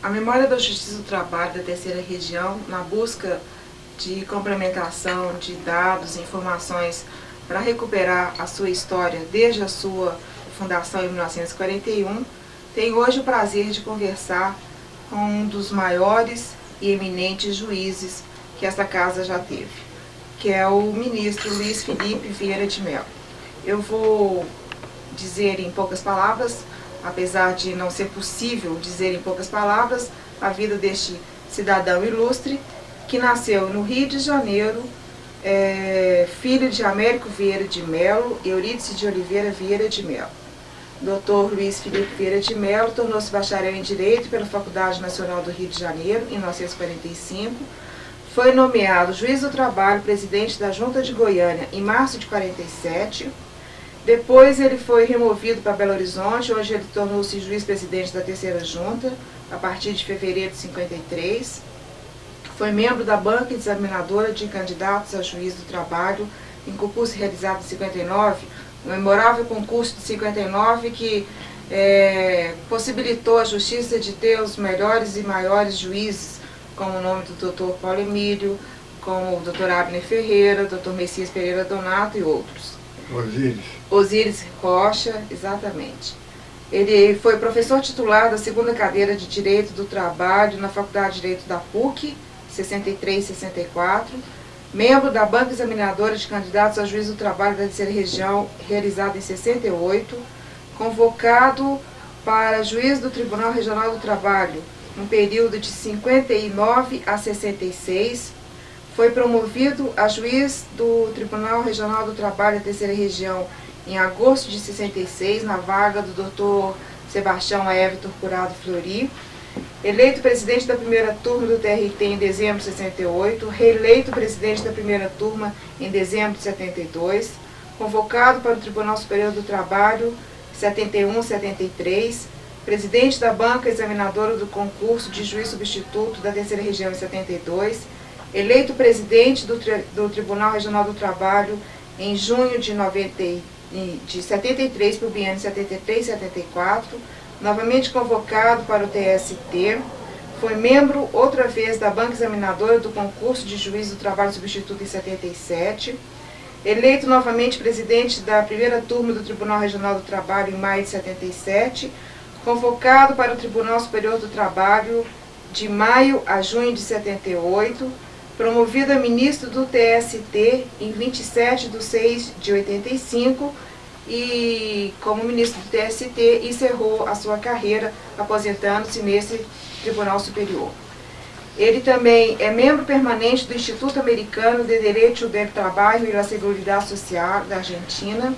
A memória da Justiça do Trabalho da Terceira Região, na busca de complementação de dados e informações para recuperar a sua história desde a sua fundação em 1941, tem hoje o prazer de conversar com um dos maiores e eminentes juízes que essa casa já teve, que é o ministro Luiz Felipe Vieira de Mello. Eu vou dizer em poucas palavras, apesar de não ser possível dizer em poucas palavras, a vida deste cidadão ilustre, que nasceu no Rio de Janeiro, filho de Américo Vieira de Mello e Eurídice de Oliveira Vieira de Mello. Dr. Luiz Felipe Vieira de Mello tornou-se bacharel em Direito pela Faculdade Nacional do Rio de Janeiro, em 1945. Foi nomeado juiz do trabalho, presidente da Junta de Goiânia, em março de 1947. Depois ele foi removido para Belo Horizonte, onde ele tornou-se juiz-presidente da Terceira Junta, a partir de fevereiro de 1953. Foi membro da banca examinadora de candidatos a juiz do trabalho, em concurso realizado em 59, um memorável concurso de 59 que possibilitou a Justiça de ter os melhores e maiores juízes, como o nome do Dr. Paulo Emílio, como o Dr. Abner Ferreira, Dr. Messias Pereira Donato e outros. Osíris Rocha, exatamente. Ele foi professor titular da segunda cadeira de Direito do Trabalho na Faculdade de Direito da PUC, 63 e 64, membro da Banca Examinadora de Candidatos a Juiz do Trabalho da Terceira Região, realizada em 68, convocado para juiz do Tribunal Regional do Trabalho, no período de 59 a 66, foi promovido a juiz do Tribunal Regional do Trabalho da Terceira Região em agosto de 66, na vaga do Dr. Sebastião Everton Curado Flori, eleito presidente da primeira turma do TRT em dezembro de 68, reeleito presidente da primeira turma em dezembro de 72, convocado para o Tribunal Superior do Trabalho 71-73, presidente da banca examinadora do concurso de juiz substituto da Terceira Região em 72, eleito presidente do Tribunal Regional do Trabalho em junho de 73 para o biênio 73-74, novamente convocado para o TST, foi membro outra vez da banca examinadora do concurso de juiz do trabalho substituto em 77, eleito novamente presidente da primeira turma do Tribunal Regional do Trabalho em maio de 77, convocado para o Tribunal Superior do Trabalho de maio a junho de 78, promovido a ministro do TST em 27 de 6 de 85 e, como ministro do TST, encerrou a sua carreira aposentando-se nesse Tribunal Superior. Ele também é membro permanente do Instituto Americano de Direito do Trabalho e da Seguridade Social da Argentina,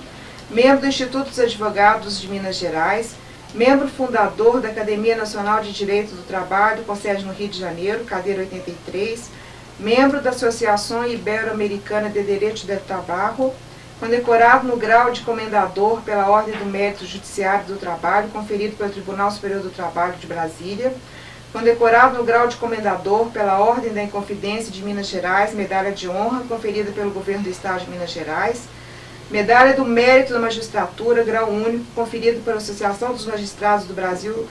membro do Instituto dos Advogados de Minas Gerais, membro fundador da Academia Nacional de Direito do Trabalho, com sede no Rio de Janeiro, cadeira 83, membro da Associação Ibero-Americana de Direito do Trabalho, condecorado no grau de comendador pela Ordem do Mérito Judiciário do Trabalho, conferido pelo Tribunal Superior do Trabalho de Brasília, condecorado no grau de comendador pela Ordem da Inconfidência de Minas Gerais, medalha de honra, conferida pelo Governo do Estado de Minas Gerais, medalha do Mérito da Magistratura, grau único, conferido pela Associação dos Magistrados do Brasil,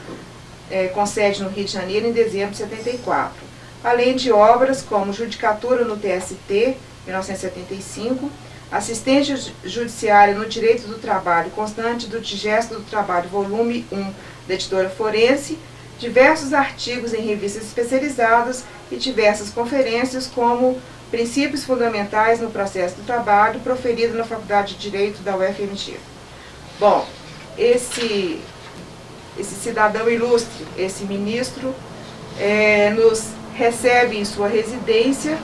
com sede no Rio de Janeiro, em dezembro de 74. Além de obras como Judicatura no TST, 1975, Assistência Judiciária no Direito do Trabalho, constante do Digesto do Trabalho, volume 1, da Editora Forense, diversos artigos em revistas especializadas e diversas conferências, como Princípios Fundamentais no Processo do Trabalho, proferido na Faculdade de Direito da UFMG. Bom, esse cidadão ilustre, esse ministro, nos recebe em sua residência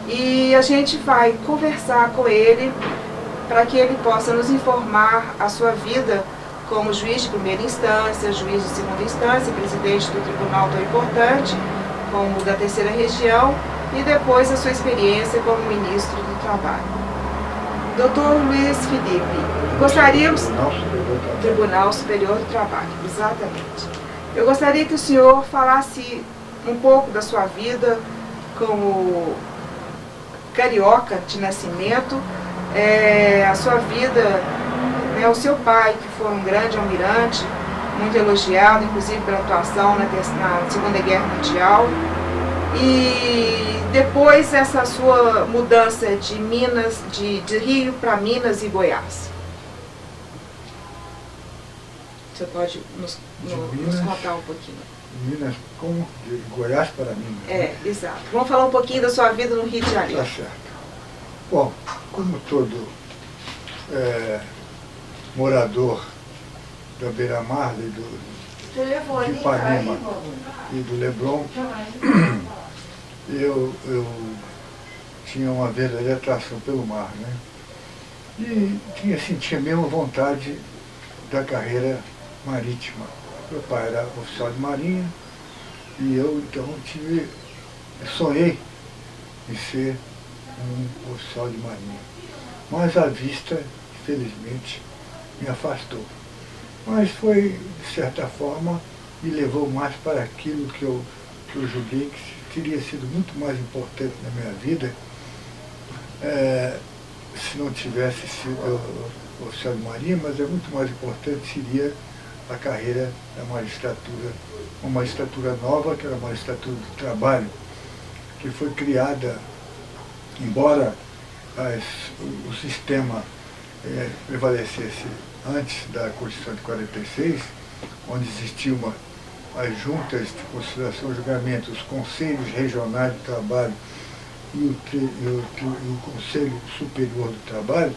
e a gente vai conversar com ele para que ele possa nos informar a sua vida como juiz de primeira instância, juiz de segunda instância, presidente do tribunal tão importante, como da Terceira Região, e depois a sua experiência como ministro do Trabalho. Dr. Luiz Felipe, gostaríamos... Tribunal Superior do Trabalho, exatamente. Eu gostaria que o senhor falasse um pouco da sua vida como carioca de nascimento, a sua vida, o seu pai, que foi um grande almirante, muito elogiado, inclusive pela atuação na Segunda Guerra Mundial. E depois essa sua mudança de Minas, de Rio para Minas e Goiás. Você pode nos contar um pouquinho. Minas, como? De Goiás para Minas. É, exato. Vamos falar um pouquinho da sua vida no Rio de Janeiro. Tá certo. Bom, como todo morador da Beira-Mar e de Ipanema e do Leblon, eu tinha uma verdadeira atração pelo mar, né? E sentia a mesma vontade da carreira marítima. Meu pai era oficial de marinha e eu então sonhei em ser um oficial de marinha. Mas a vista, infelizmente, me afastou. Mas foi, de certa forma, me levou mais para aquilo que eu julguei que teria sido muito mais importante na minha vida se não tivesse sido oficial de marinha, mas muito mais importante seria a carreira da magistratura, uma magistratura nova, que era a magistratura do trabalho, que foi criada, embora o sistema prevalecesse antes da Constituição de 46, onde existiam as juntas de conciliação e julgamento, os conselhos regionais de trabalho e o Conselho Superior do Trabalho,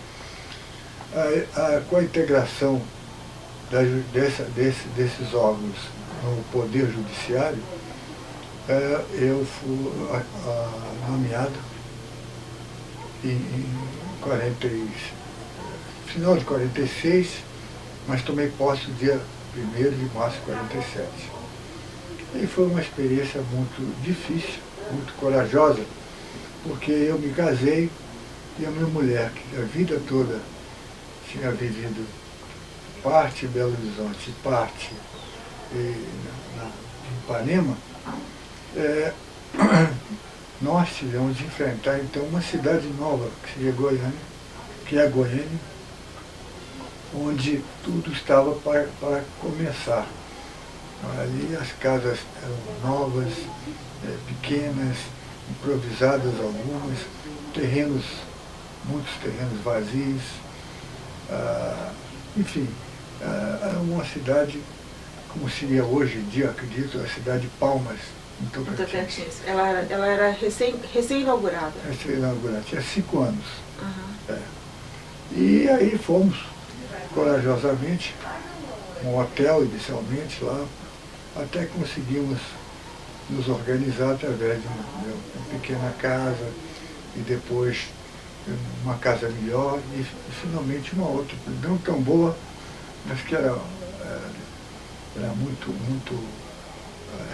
com a integração desses órgãos no Poder Judiciário, eu fui nomeado em final de 46, mas tomei posse no dia 1º de março de 47. E foi uma experiência muito difícil, muito corajosa, porque eu me casei e a minha mulher, que a vida toda tinha vivido parte em Belo Horizonte, parte em Ipanema, nós tivemos de enfrentar então uma cidade nova, que é Goiânia, onde tudo estava para começar. Ali as casas eram novas, pequenas, improvisadas algumas, muitos terrenos vazios, enfim, era uma cidade, como seria hoje em dia, acredito, a cidade de Palmas, em Tocantins. Ela era recém-inaugurada. Recém-inaugurada, tinha 5 anos. Uhum. E aí fomos, corajosamente, um hotel inicialmente lá, até conseguimos nos organizar através de uma pequena casa e depois uma casa melhor e finalmente uma outra, não tão boa, mas que era muito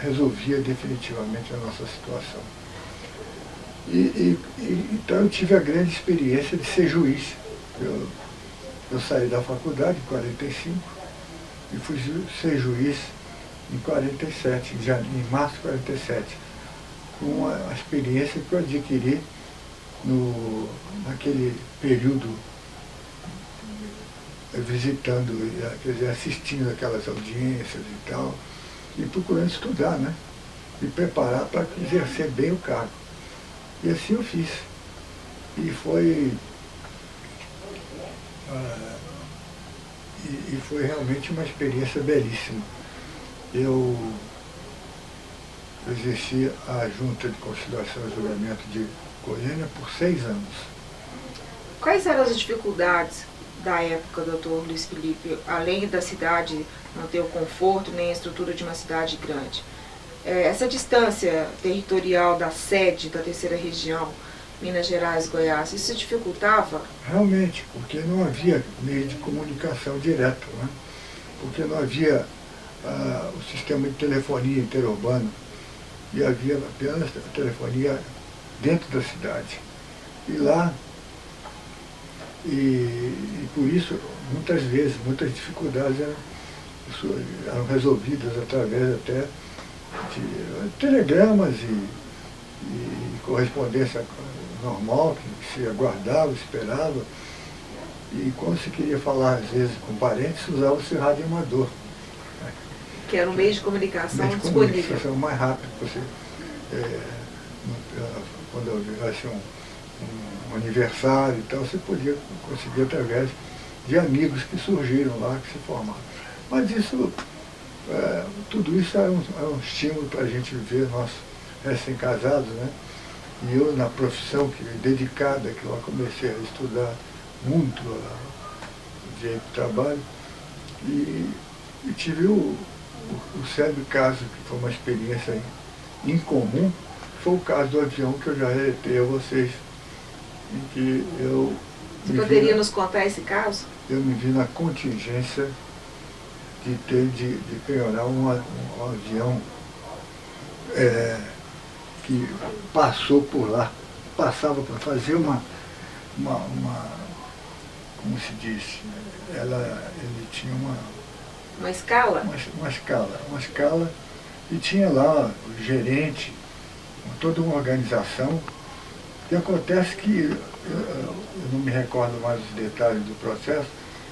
resolvia definitivamente a nossa situação. Então eu tive a grande experiência de ser juiz. Eu saí da faculdade em 45 e fui ser juiz em 47, em março de 47, com a experiência que eu adquiri naquele período, visitando, quer dizer, assistindo aquelas audiências e tal, e procurando estudar, né? Me preparar para exercer bem o cargo. E assim eu fiz. E foi realmente uma experiência belíssima. Eu exerci a Junta de Conciliação e Julgamento de Goiânia por 6 anos. Quais eram as dificuldades da época, doutor Luiz Felipe, além da cidade não ter o conforto nem a estrutura de uma cidade grande? Essa distância territorial da sede da terceira região, Minas Gerais, Goiás, isso dificultava? Realmente, porque não havia meio de comunicação direta, né? Porque não havia o sistema de telefonia interurbano e havia apenas a telefonia dentro da cidade. E lá, e por isso, muitas vezes, muitas dificuldades eram resolvidas através até de telegramas e correspondência normal, que se aguardava, esperava. E quando se queria falar, às vezes, com parentes, usava-se rádio amador. Que era um meio de comunicação meio de disponível. comunicação mais rápido que você... quando houvesse um aniversário e tal, você podia conseguir através de amigos que surgiram lá, que se formaram. Mas isso, tudo isso é um estímulo para a gente ver nós recém-casados, né? E eu, na profissão dedicada, que eu comecei a estudar muito o direito do trabalho, e tive o célebre caso, que foi uma experiência incomum, foi o caso do avião que eu já relatei a vocês, em que eu... Você poderia nos contar esse caso? Eu me vi na contingência de ter de penhorar um avião que passou por lá, passava para fazer uma como se diz, ele tinha uma escala? Uma escala, e tinha lá o gerente, toda uma organização. E acontece que, eu não me recordo mais os detalhes do processo,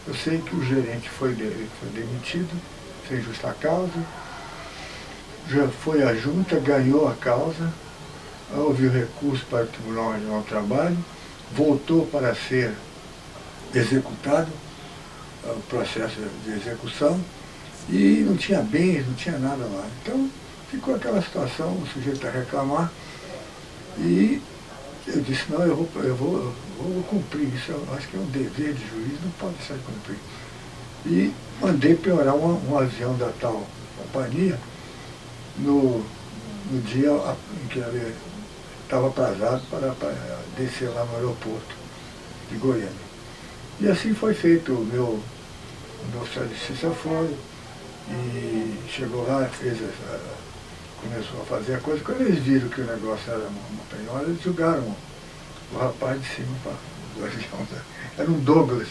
eu sei que o gerente foi demitido, sem justa causa, já foi à junta, ganhou a causa, houve o recurso para o Tribunal Regional do Trabalho, voltou para ser executado, o processo de execução, e não tinha bens, não tinha nada lá. Então ficou aquela situação, o sujeito a reclamar, e eu disse, não, eu vou cumprir isso, eu acho que é um dever de juiz, não pode deixar de cumprir. E mandei penhorar um avião da tal companhia no dia em que ele estava atrasado para descer lá no aeroporto de Goiânia. E assim foi feito. O meu oficial de justiça foi, e chegou lá, começou a fazer a coisa. Quando eles viram que o negócio era uma penhora, eles jogaram o rapaz de cima do avião. Era um Douglas,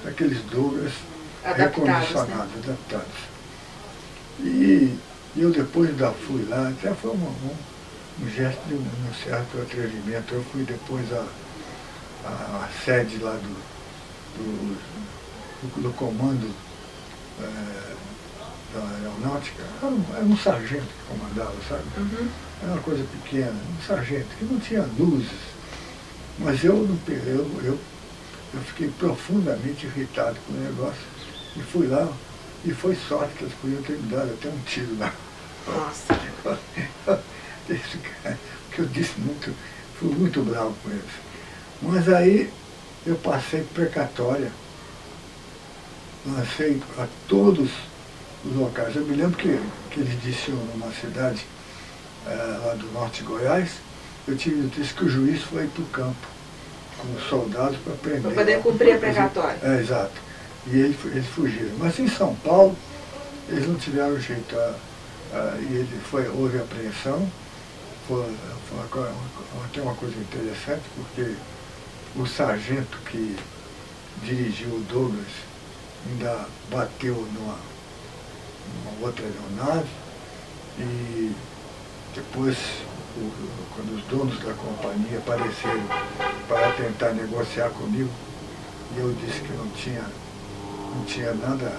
aqueles Douglas recondicionados, adaptados. E eu depois fui lá, até foi um gesto de um certo atrevimento. Eu fui depois à sede lá do comando da aeronáutica. Era um sargento que comandava, sabe? Era uma coisa pequena, um sargento que não tinha luzes. Mas eu fiquei profundamente irritado com o negócio e fui lá, e foi sorte que eles podiam ter me dado até um tiro lá. Nossa! Esse cara, que eu disse muito, fui muito bravo com eles. Mas aí eu passei precatória, lancei a todos os locais. Eu me lembro que eles diziam numa cidade lá do norte de Goiás, eu tive notícia que o juiz foi para o campo com os soldados para prender. Para poder cumprir a precatória. Exato. E eles fugiram. Mas em São Paulo, eles não tiveram jeito. Houve apreensão. Foi até uma coisa interessante, porque o sargento que dirigiu o Douglas ainda bateu numa outra aeronave, e depois, quando os donos da companhia apareceram para tentar negociar comigo, e eu disse que não tinha nada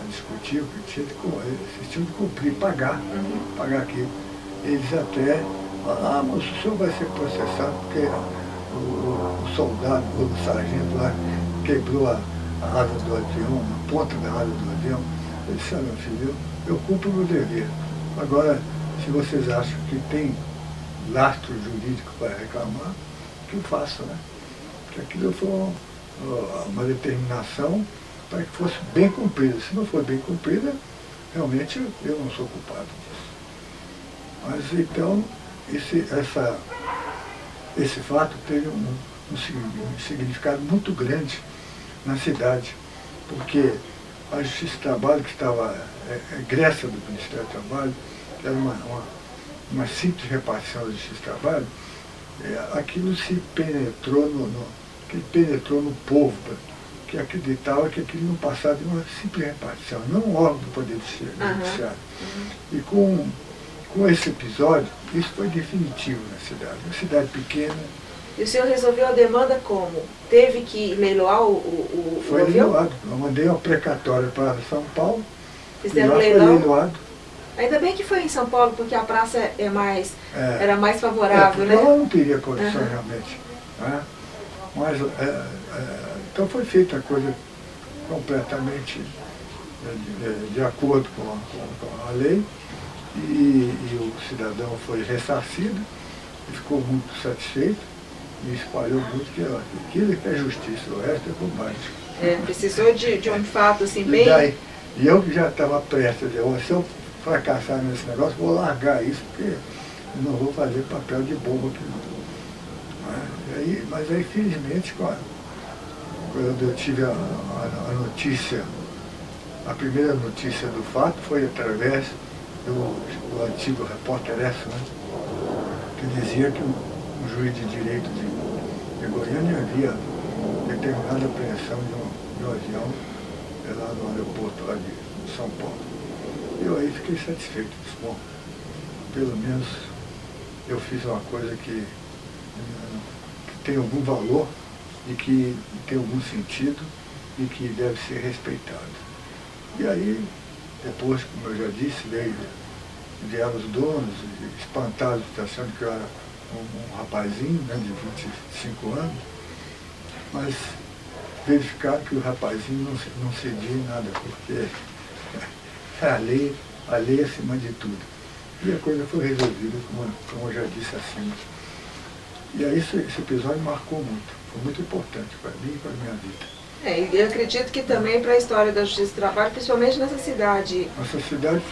a discutir, porque eles tinham de cumprir, pagar aquilo. Eles até falaram, mas o senhor vai ser processado porque o soldado, o sargento lá, quebrou a asa do avião, a ponta da asa do avião. Eu disse, meu filho, eu cumpro o meu dever. Agora, se vocês acham que tem lastro jurídico para reclamar, que eu faço, né? Porque aquilo foi uma determinação para que fosse bem cumprida. Se não for bem cumprida, realmente eu não sou culpado disso. Mas então, esse fato teve um significado muito grande na cidade, porque a Justiça do Trabalho, que estava egressa do Ministério do Trabalho, que era uma simples repartição da Justiça do Trabalho, aquilo se penetrou no povo, que acreditava que aquilo não passava de uma simples repartição, não um órgão do Poder Judiciário. E com esse episódio, isso foi definitivo na cidade. Uma cidade pequena. E o senhor resolveu a demanda como? Teve que leiloar o Foi avião? leiloado. Eu mandei uma precatória para São Paulo, Fizeram leilão. Ainda bem que foi em São Paulo, porque a praça era mais favorável, né? Ela não teria condição realmente. Né? Mas, então foi feita a coisa completamente de acordo com a lei, e o cidadão foi ressarcido, e ficou muito satisfeito, e espalhou muito que aquilo que é justiça, o resto é bobagem. Precisou de um fato assim bem... E eu que já estava prestes a dizer, se eu fracassar nesse negócio, vou largar isso, porque eu não vou fazer papel de bobo aqui. Mas aí, felizmente, quando eu tive a notícia, a primeira notícia do fato foi através do antigo repórter Esso, né, que dizia que um juiz de direito de Goiânia havia determinado a apreensão de um avião lá no aeroporto lá de São Paulo. Eu aí fiquei satisfeito. Disse, bom, pelo menos eu fiz uma coisa que tem algum valor e que tem algum sentido e que deve ser respeitado. E aí, depois, como eu já disse, vieram os donos, espantados, achando que eu era um rapazinho, né, de 25 anos, mas verificaram que o rapazinho não cedia em nada, porque a lei acima de tudo. E a coisa foi resolvida, como eu já disse acima. E aí esse episódio marcou muito, foi muito importante para mim e para a minha vida. E eu acredito que também para a história da Justiça do Trabalho, principalmente nessa cidade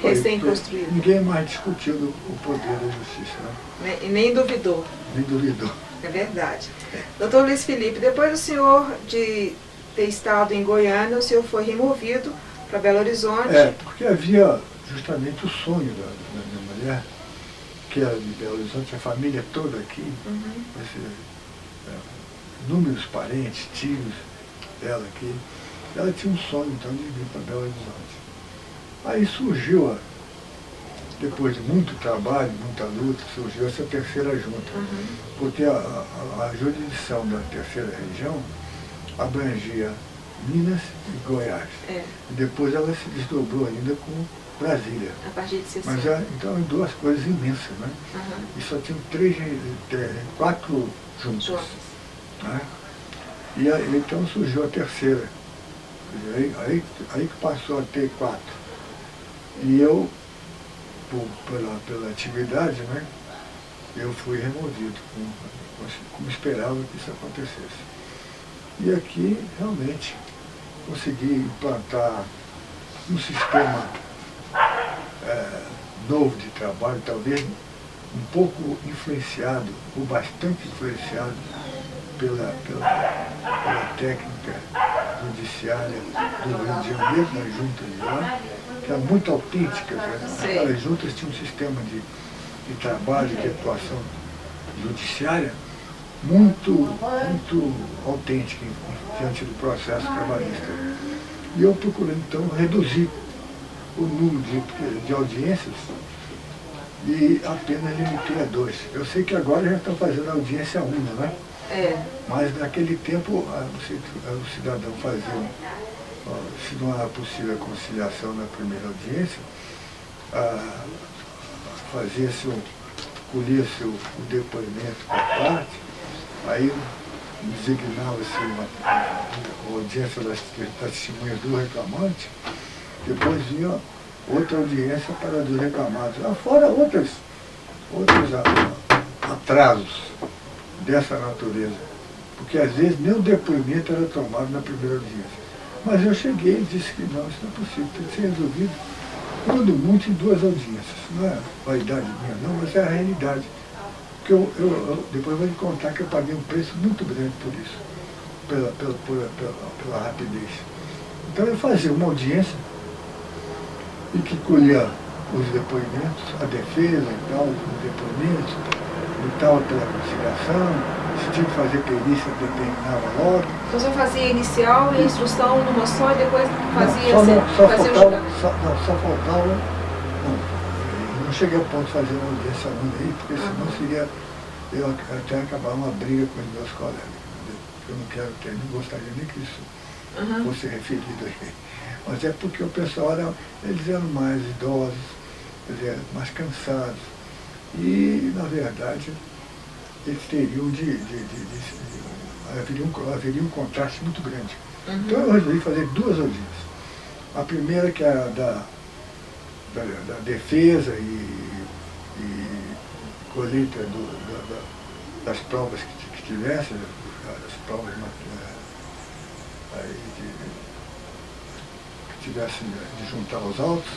foi recém-construída. Ninguém mais discutiu o poder da justiça, né? E nem duvidou. Nem duvidou. É verdade. Doutor Luiz Felipe, depois do senhor de ter estado em Goiânia, o senhor foi removido para Belo Horizonte. Porque havia justamente o sonho da minha mulher, que era de Belo Horizonte, a família toda aqui, inúmeros parentes, tios dela aqui. Ela tinha um sonho, então, de vir para Belo Horizonte. Aí surgiu, depois de muito trabalho, muita luta, surgiu essa terceira junta. Porque a jurisdição da terceira região abrangia Minas e Goiás. E depois ela se desdobrou ainda com Brasília. A partir de 60. Mas então duas coisas imensas, né? E só tinham 4 juntas. Né? E aí, então surgiu a terceira. Aí que passou a ter 4. E eu, pela atividade, né, eu fui removido, como esperava que isso acontecesse. E aqui, realmente, consegui implantar um sistema novo de trabalho, talvez um pouco influenciado, ou bastante influenciado, pela técnica judiciária do Rio de Janeiro, das juntas de lá, que eram muito autênticas. Aquelas juntas tinham um sistema de trabalho, de atuação judiciária muito autêntico diante do processo trabalhista. E eu procurei, então, reduzir o número de audiências e apenas limitei a 2. Eu sei que agora já estão fazendo audiência única, né? Mas naquele tempo o cidadão fazia, se não era possível a conciliação na primeira audiência, colhia-se o depoimento por parte, aí designava-se uma audiência das testemunhas do reclamante, depois vinha outra audiência para dos reclamados, fora outros atrasos dessa natureza, porque às vezes nem o depoimento era tomado na primeira audiência. Mas eu cheguei e disse que não, isso não é possível, tem que ser resolvido, quando muito, em 2 audiências. Não é vaidade minha, não, mas é a realidade. Porque eu depois vou lhe contar que eu paguei um preço muito grande por isso, pela rapidez. Então eu fazia uma audiência e que colhia os depoimentos, a defesa e tal, os depoimentos, lutava pela conciliação, se tinha que fazer perícia, determinava logo. Então você fazia inicial e instrução numa só e depois fazia Só faltava. Não cheguei ao ponto de fazer uma audiência única aí, porque senão seria eu até acabar uma briga com os meus colegas. Eu não gostaria nem que isso fosse referido aí. mas é porque o pessoal eles eram mais idosos, eles eram mais cansados. E, na verdade, eles teriam haveria um contraste muito grande. Então eu resolvi fazer 2 audiências. A primeira, que é a da defesa e colheita das provas que tivesse, as provas que tivessem de juntar os autos,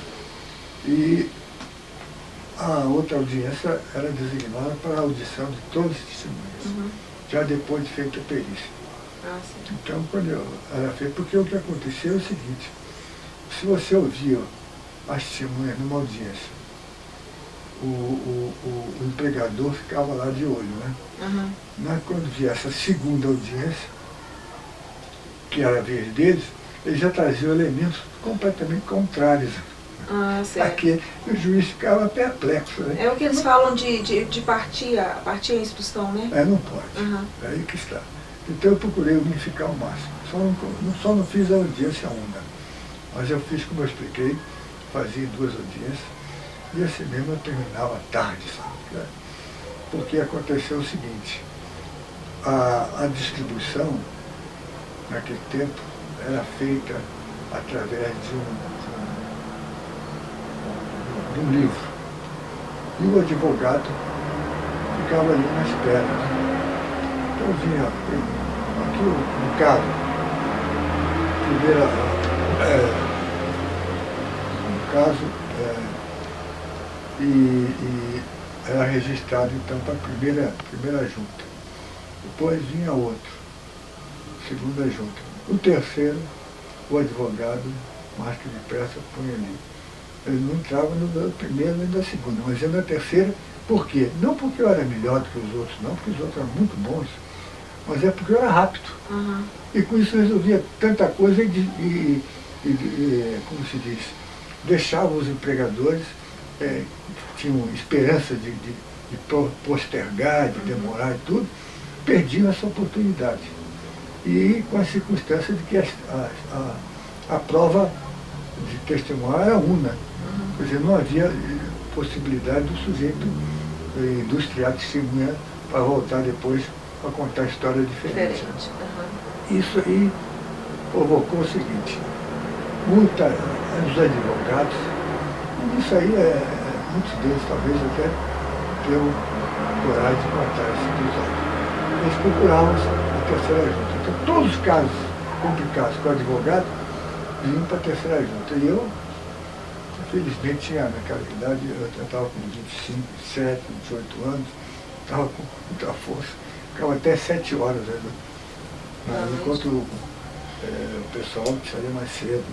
e a outra audiência era designada para a audição de todas as testemunhas, já depois de feita a perícia. Então, quando era feito, porque o que acontecia é o seguinte: se você ouvia as testemunhas numa audiência, o empregador ficava lá de olho, né? Mas quando viesse a segunda audiência, que era a vez deles, eles já traziam elementos completamente contrários. Aqui o juiz ficava perplexo, né? É o que eles falam de partir a instrução, né? Não pode. É aí que está. Então eu procurei unificar ao máximo. Só não fiz a audiência única, mas eu fiz, como eu expliquei, fazia 2 audiências, e assim mesmo eu terminava tarde, sabe? Porque aconteceu o seguinte: a distribuição, naquele tempo, era feita através de um livro. E o advogado ficava ali na espera, né? Então vinha, aqui no caso, e era registrado então para a primeira junta. Depois vinha outro, segunda junta. O terceiro, o advogado, mais que depressa, põe ali. Ele não entrava no primeiro nem na segunda, mas ia na terceira. Por quê? Não porque eu era melhor do que os outros, não, porque os outros eram muito bons, mas é porque eu era rápido. E com isso eu resolvia tanta coisa e como se diz, deixava os empregadores, tinham esperança de postergar, de demorar e tudo, perdiam essa oportunidade. E com a circunstância de que a prova de testemunhar era una. Quer dizer, não havia possibilidade do sujeito industriar testemunha para voltar depois para contar história diferente. Isso aí provocou o seguinte: os advogados, e isso aí muitos deles talvez até tenham coragem de contar esse episódio. Eles procuravam a terceira junta. Então todos os casos complicados com o advogado vinham para a terceira junta. E eu, infelizmente, tinha naquela idade, eu estava com 25, 27, 28 anos, estava com muita força, ficava até 7 horas, enquanto o pessoal saía mais cedo.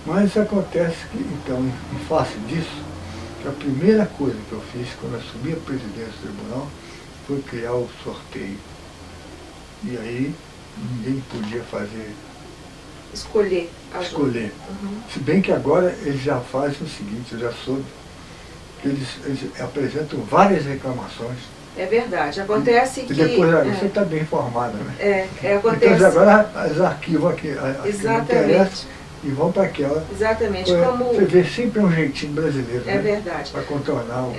Mas acontece que, então, em face disso, que a primeira coisa que eu fiz quando assumi a presidência do tribunal foi criar o sorteio. E aí ninguém podia fazer... Escolher. Se bem que agora eles já fazem o seguinte, eu já soube, que eles apresentam várias reclamações. É verdade. Acontece que... E depois você está bem informada, né? Acontece... Então agora eles arquivam aqui, exatamente. E vão para aquela. Exatamente. Você vê sempre um jeitinho brasileiro, né? Verdade. Para contornar o...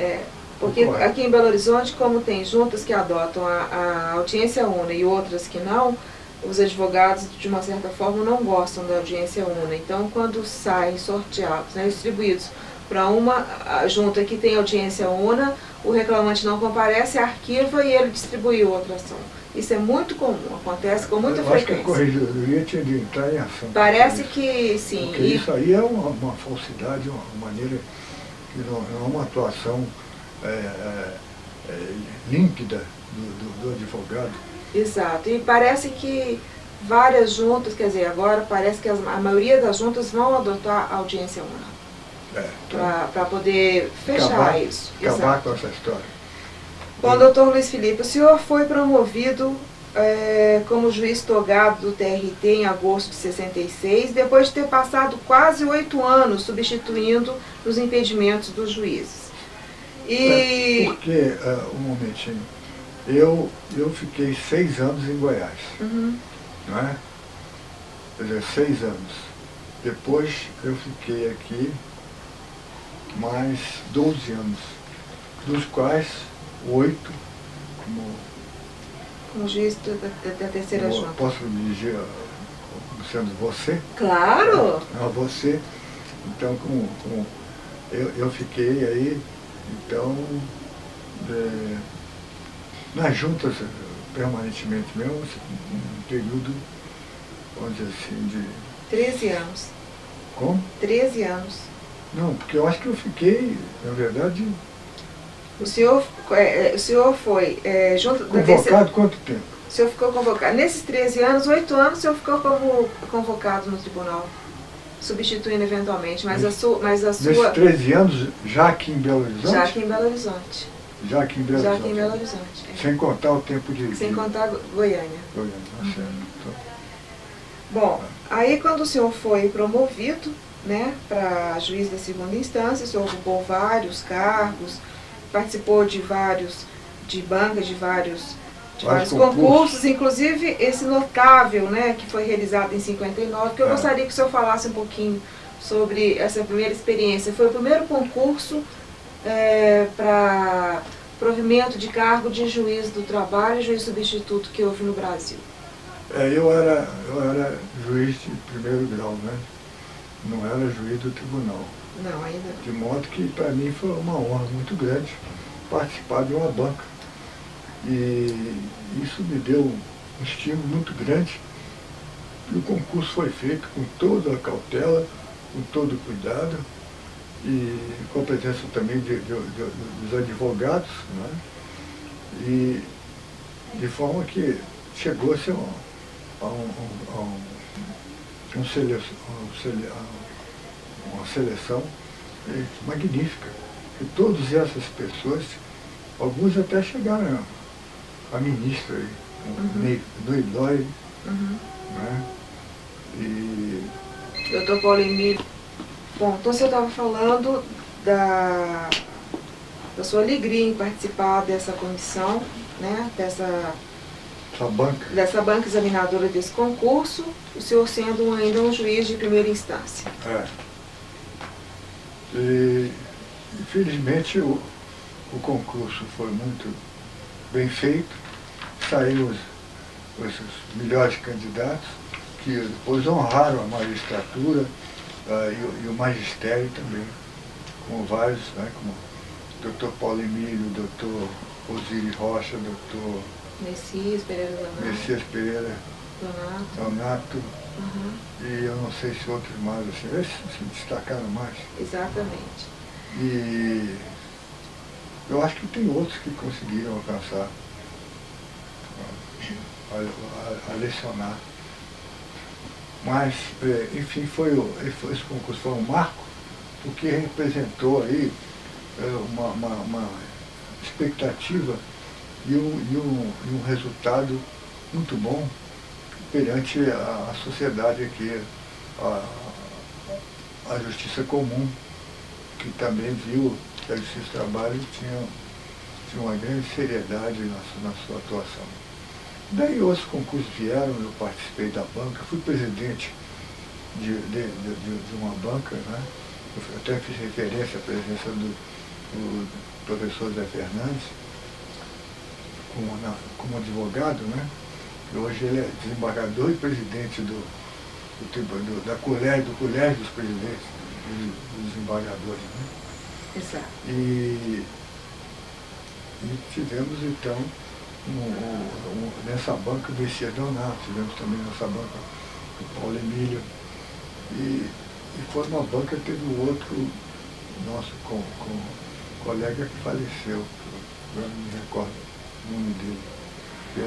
Porque aqui em Belo Horizonte, como tem juntas que adotam a audiência una e outras que não, os advogados, de uma certa forma, não gostam da audiência una. Então, quando saem sorteados, distribuídos para uma junta que tem audiência una, o reclamante não comparece, arquiva e ele distribuiu outra ação. Isso é muito comum, acontece com muita frequência. Acho que a corregedoria tinha de entrar em ação. Parece que sim. Porque isso aí é uma falsidade, uma maneira que não é uma atuação límpida do advogado. Exato, e parece que várias juntas, quer dizer, agora parece que a maioria das juntas vão adotar a audiência una. Para poder fechar isso. Acabar com essa história. Bom, doutor Luiz Felipe, o senhor foi promovido como juiz togado do TRT em agosto de 66, depois de ter passado quase 8 anos substituindo os impedimentos dos juízes. Porque, um momentinho, eu fiquei 6 anos em Goiás, não é? Quer dizer, 6 anos. Depois eu fiquei aqui mais 12 anos, dos quais 8 como juiz da terceira junta. Posso me dirigir sendo você? Claro! A você. Então, como eu fiquei aí, então, nas juntas permanentemente mesmo, um período, vamos dizer assim, de... 13 anos. Como? 13 anos. Não, porque eu acho que eu fiquei, na verdade... O senhor foi junto da Convocado terceira... quanto tempo? O senhor ficou convocado. Nesses 13 anos, 8 anos, o senhor ficou como convocado no tribunal, substituindo eventualmente, mas a sua... Nesses 13 anos, já aqui em Belo Horizonte? Já aqui em Belo Horizonte. Já aqui em Belo Já Horizonte. aqui em Belo Horizonte. É. Sem contar o tempo de... Sem contar Goiânia. Goiânia, certo. Então, bom, aí quando o senhor foi promovido, né, para juiz da segunda instância, o senhor ocupou vários cargos, participou de bancas de vários concursos, inclusive esse notável, né, que foi realizado em 59, que eu gostaria que o senhor falasse um pouquinho sobre essa primeira experiência. Foi o primeiro concurso para provimento de cargo de juiz do trabalho e juiz substituto que houve no Brasil. Eu era juiz de primeiro grau, né? Não era juiz do tribunal. Não, ainda. De modo que para mim foi uma honra muito grande participar de uma banca. E isso me deu um estímulo muito grande. E o concurso foi feito com toda a cautela, com todo o cuidado, e com a presença também dos advogados, né? E de forma que chegou-se a uma seleção magnífica. E todas essas pessoas, alguns até chegaram a ministra, Ney Lói, né? E... Doutor Paulo Emílio. Bom, então você estava falando da sua alegria em participar dessa comissão, né? Dessa banca examinadora desse concurso, o senhor sendo ainda um juiz de primeira instância. E, infelizmente, o concurso foi muito bem feito, saíram os melhores candidatos, que depois honraram a magistratura e o magistério também, com vários, né, como o Dr. Paulo Emílio, o Dr. Osiris Rocha, Dr. Messias Pereira Donato, e eu não sei se outros mais, assim, esses se destacaram mais. Exatamente. E eu acho que tem outros que conseguiram alcançar, a lecionar. Mas, enfim, esse concurso foi um marco, porque representou aí uma expectativa e um resultado muito bom perante a sociedade aqui, a justiça comum, que também viu que a justiça do trabalho tinha uma grande seriedade na sua atuação. Daí outros concursos vieram, eu participei da banca, fui presidente de uma banca, né? Eu até fiz referência à presença do professor Zé Fernandes, como advogado, né? E hoje ele é desembargador e presidente do colégio dos presidentes, dos desembargadores, né? Exato. E tivemos então, nessa banca, o Messias Donato, tivemos também nessa banca o Paulo Emílio, e foi uma banca que teve um outro nosso colega que faleceu, eu não me recordo o nome dele, que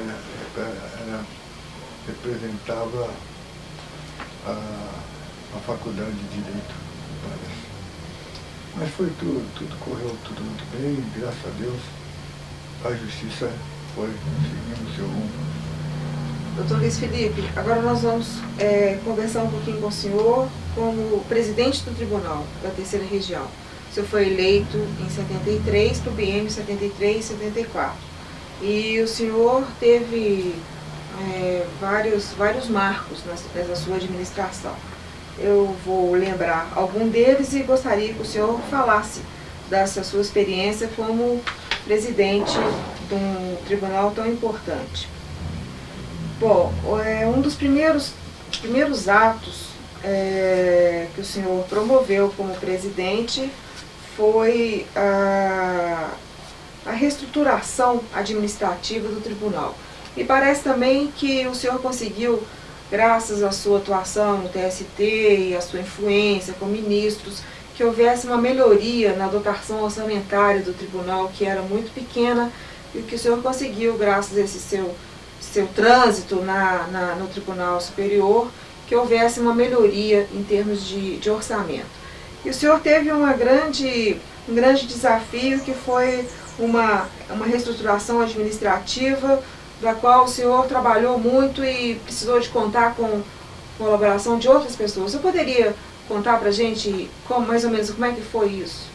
representava a faculdade de Direito, parece. Mas foi tudo correu tudo muito bem, graças a Deus, a justiça foi seguindo o seu rumo. Doutor Luiz Felipe, agora nós vamos conversar um pouquinho com o senhor como presidente do Tribunal da Terceira Região. O senhor foi eleito em 73 para o biênio 73 e 74. E o senhor teve vários marcos nessa sua administração. eu vou lembrar algum deles e gostaria que o senhor falasse dessa sua experiência como presidente de um tribunal tão importante. Bom, um dos primeiros atos que o senhor promoveu como presidente foi a reestruturação administrativa do tribunal. E parece também que o senhor conseguiu, graças à sua atuação no TST e à sua influência com ministros, que houvesse uma melhoria na dotação orçamentária do tribunal, que era muito pequena, e que o senhor conseguiu, graças a esse seu trânsito no Tribunal Superior, que houvesse uma melhoria em termos de orçamento. E o senhor teve um grande desafio, que foi uma reestruturação administrativa, da qual o senhor trabalhou muito e precisou de contar com a colaboração de outras pessoas. Você poderia contar para a gente mais ou menos como é que foi isso?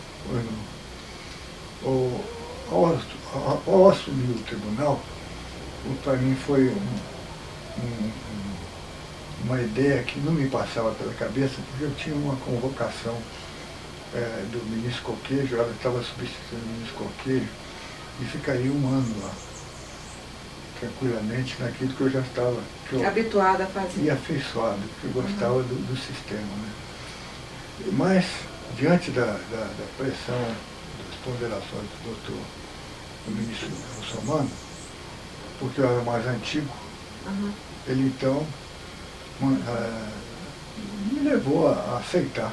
Ao assumir o tribunal, para mim foi uma ideia que não me passava pela cabeça, porque eu tinha uma convocação do ministro Coquejo, ela estava substituindo o ministro Coquejo, e ficaria um ano lá, tranquilamente, naquilo que eu já estava habituada a fazer. E afeiçoado, porque eu gostava do sistema. Né? Mas, diante da pressão, das ponderações do ministro Russomano, porque eu era mais antigo, ele então me levou a aceitar.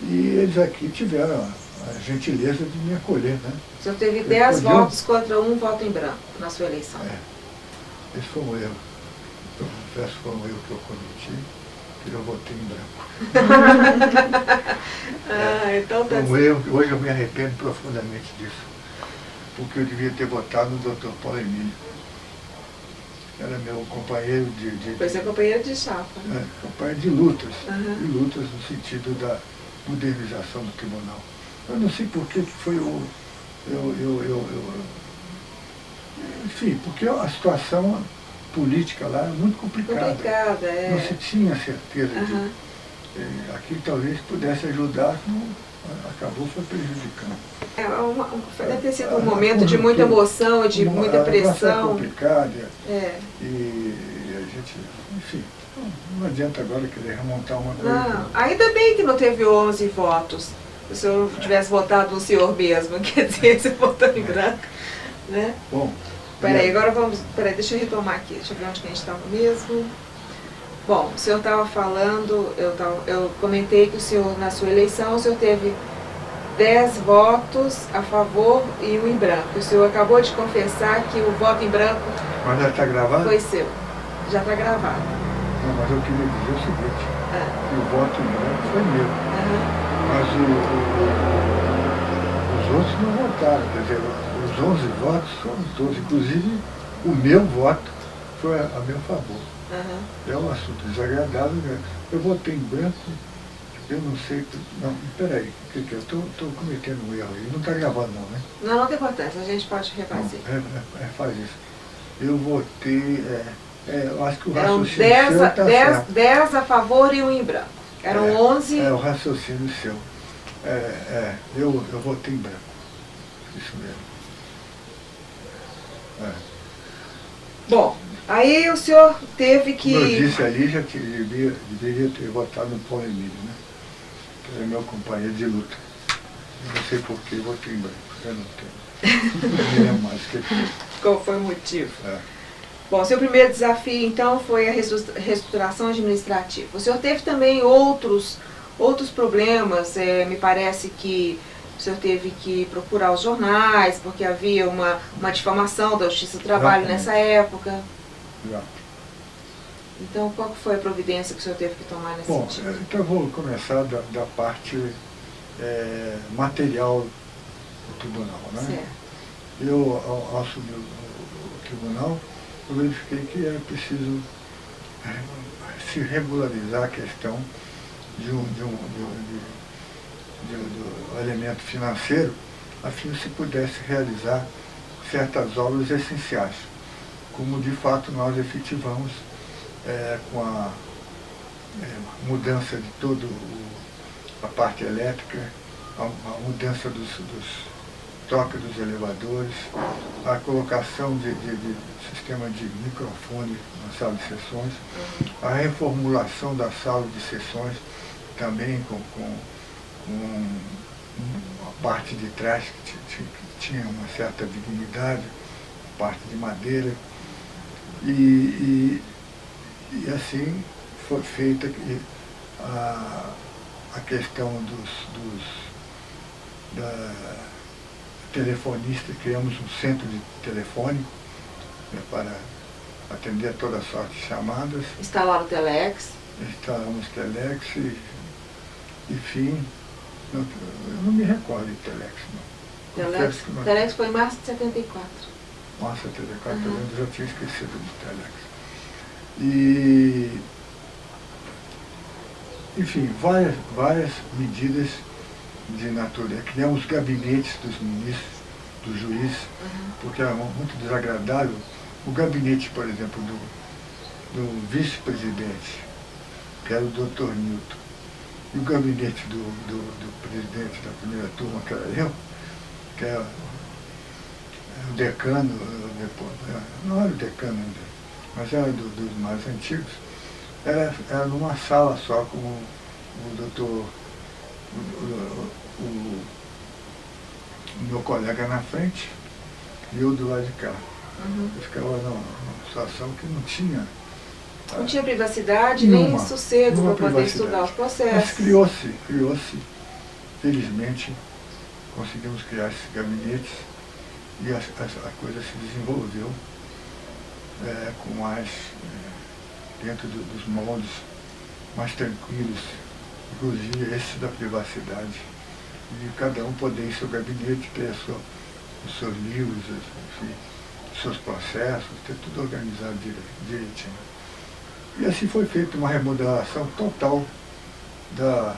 E eles aqui tiveram a gentileza de me acolher, né? O senhor teve 10 votos contra 1 voto em branco na sua eleição. Esse foi um erro. Eu confesso que foi um erro que eu cometi, que eu votei em branco. Então tá. Foi um erro que hoje eu me arrependo profundamente disso. Porque eu devia ter votado no Dr. Paulo Emílio. Era meu companheiro Foi seu companheiro de chapa. Companheiro de lutas. De lutas no sentido da modernização do tribunal. Eu não sei por que foi enfim, porque a situação política lá era muito complicada. Não se tinha certeza de aquilo talvez pudesse ajudar, acabou foi prejudicando. Deve ter sido um momento de muita emoção, de muita pressão. Complicada. E a gente, enfim, não adianta agora querer remontar uma coisa. Não, ainda bem que não teve 11 votos. Se o senhor tivesse votado no senhor mesmo, quer dizer, você votou em branco, né? Bom. Peraí, deixa eu retomar aqui, deixa eu ver onde que a gente estava mesmo. Bom, o senhor estava falando, eu comentei que o senhor, na sua eleição, o senhor teve 10 votos a favor e 1 em branco. O senhor acabou de confessar que o voto em branco... Mas já está gravado? Foi seu. Já está gravado. Não, mas eu queria dizer o seguinte, que o voto em branco foi meu. Mas os outros não votaram, quer dizer, os 11 votos foram todos, inclusive o meu voto foi a meu favor. É um assunto desagradável, né? Eu votei em branco, eu não sei, não, peraí, o que eu estou cometendo um erro aí, não está gravando não, né? Não tem importância, a gente pode refazer. Faz isso. Eu votei, eu acho que o eram raciocínio seu está certo. 10 a favor e 1 em branco. Eram 11... o raciocínio seu. Eu votei em branco. Isso mesmo. Bom, aí o senhor teve que... Como eu disse ali, já deveria ter votado no Paulo Emílio, né? Que era meu companheiro de luta. Eu não sei por que eu votei em branco. Eu não tenho. Não me lembro mais o que foi. Qual foi o motivo? Bom, seu primeiro desafio, então, foi a reestruturação administrativa. O senhor teve também outros problemas, me parece que o senhor teve que procurar os jornais, porque havia uma difamação da Justiça do Trabalho nessa época. Então, qual foi a providência que o senhor teve que tomar nesse sentido? Então eu vou começar da parte material do tribunal, né? Certo. Eu, ao assumir o tribunal, eu verifiquei que era preciso se regularizar a questão do elemento financeiro, a fim de se pudesse realizar certas obras essenciais, como de fato nós efetivamos com mudança de toda a parte elétrica, a mudança troca dos elevadores, a colocação de sistema de microfone na sala de sessões, a reformulação da sala de sessões, também com a parte de trás que tinha uma certa dignidade, parte de madeira, e assim foi feita a questão da telefonista. Criamos um centro de telefone, né, para atender toda sorte de chamadas. Instalaram o Telex? Instalamos Telex e, enfim, eu não me recordo de Telex, não. Telex foi em março de 74. Março de 74, eu já tinha esquecido do Telex. E, enfim, várias medidas de natureza. Criamos gabinetes dos ministros, do juiz, porque era muito desagradável. O gabinete, por exemplo, do vice-presidente, que era o Dr. Newton, e o gabinete do presidente da primeira turma, que era eu, que era o decano, não era o decano ainda, mas era dos mais antigos, era numa sala só, com o doutor, o meu colega na frente e eu do lado de cá. Eu ficava numa situação que não tinha... Não tinha privacidade, nem sossego para poder estudar os processos. Mas criou-se, felizmente, conseguimos criar esses gabinetes e a coisa se desenvolveu com mais, dentro dos moldes mais tranquilos, inclusive esse da privacidade, e cada um poder ir em seu gabinete, ter os seus livros, enfim, os seus processos, ter tudo organizado direitinho. E assim foi feita uma remodelação total do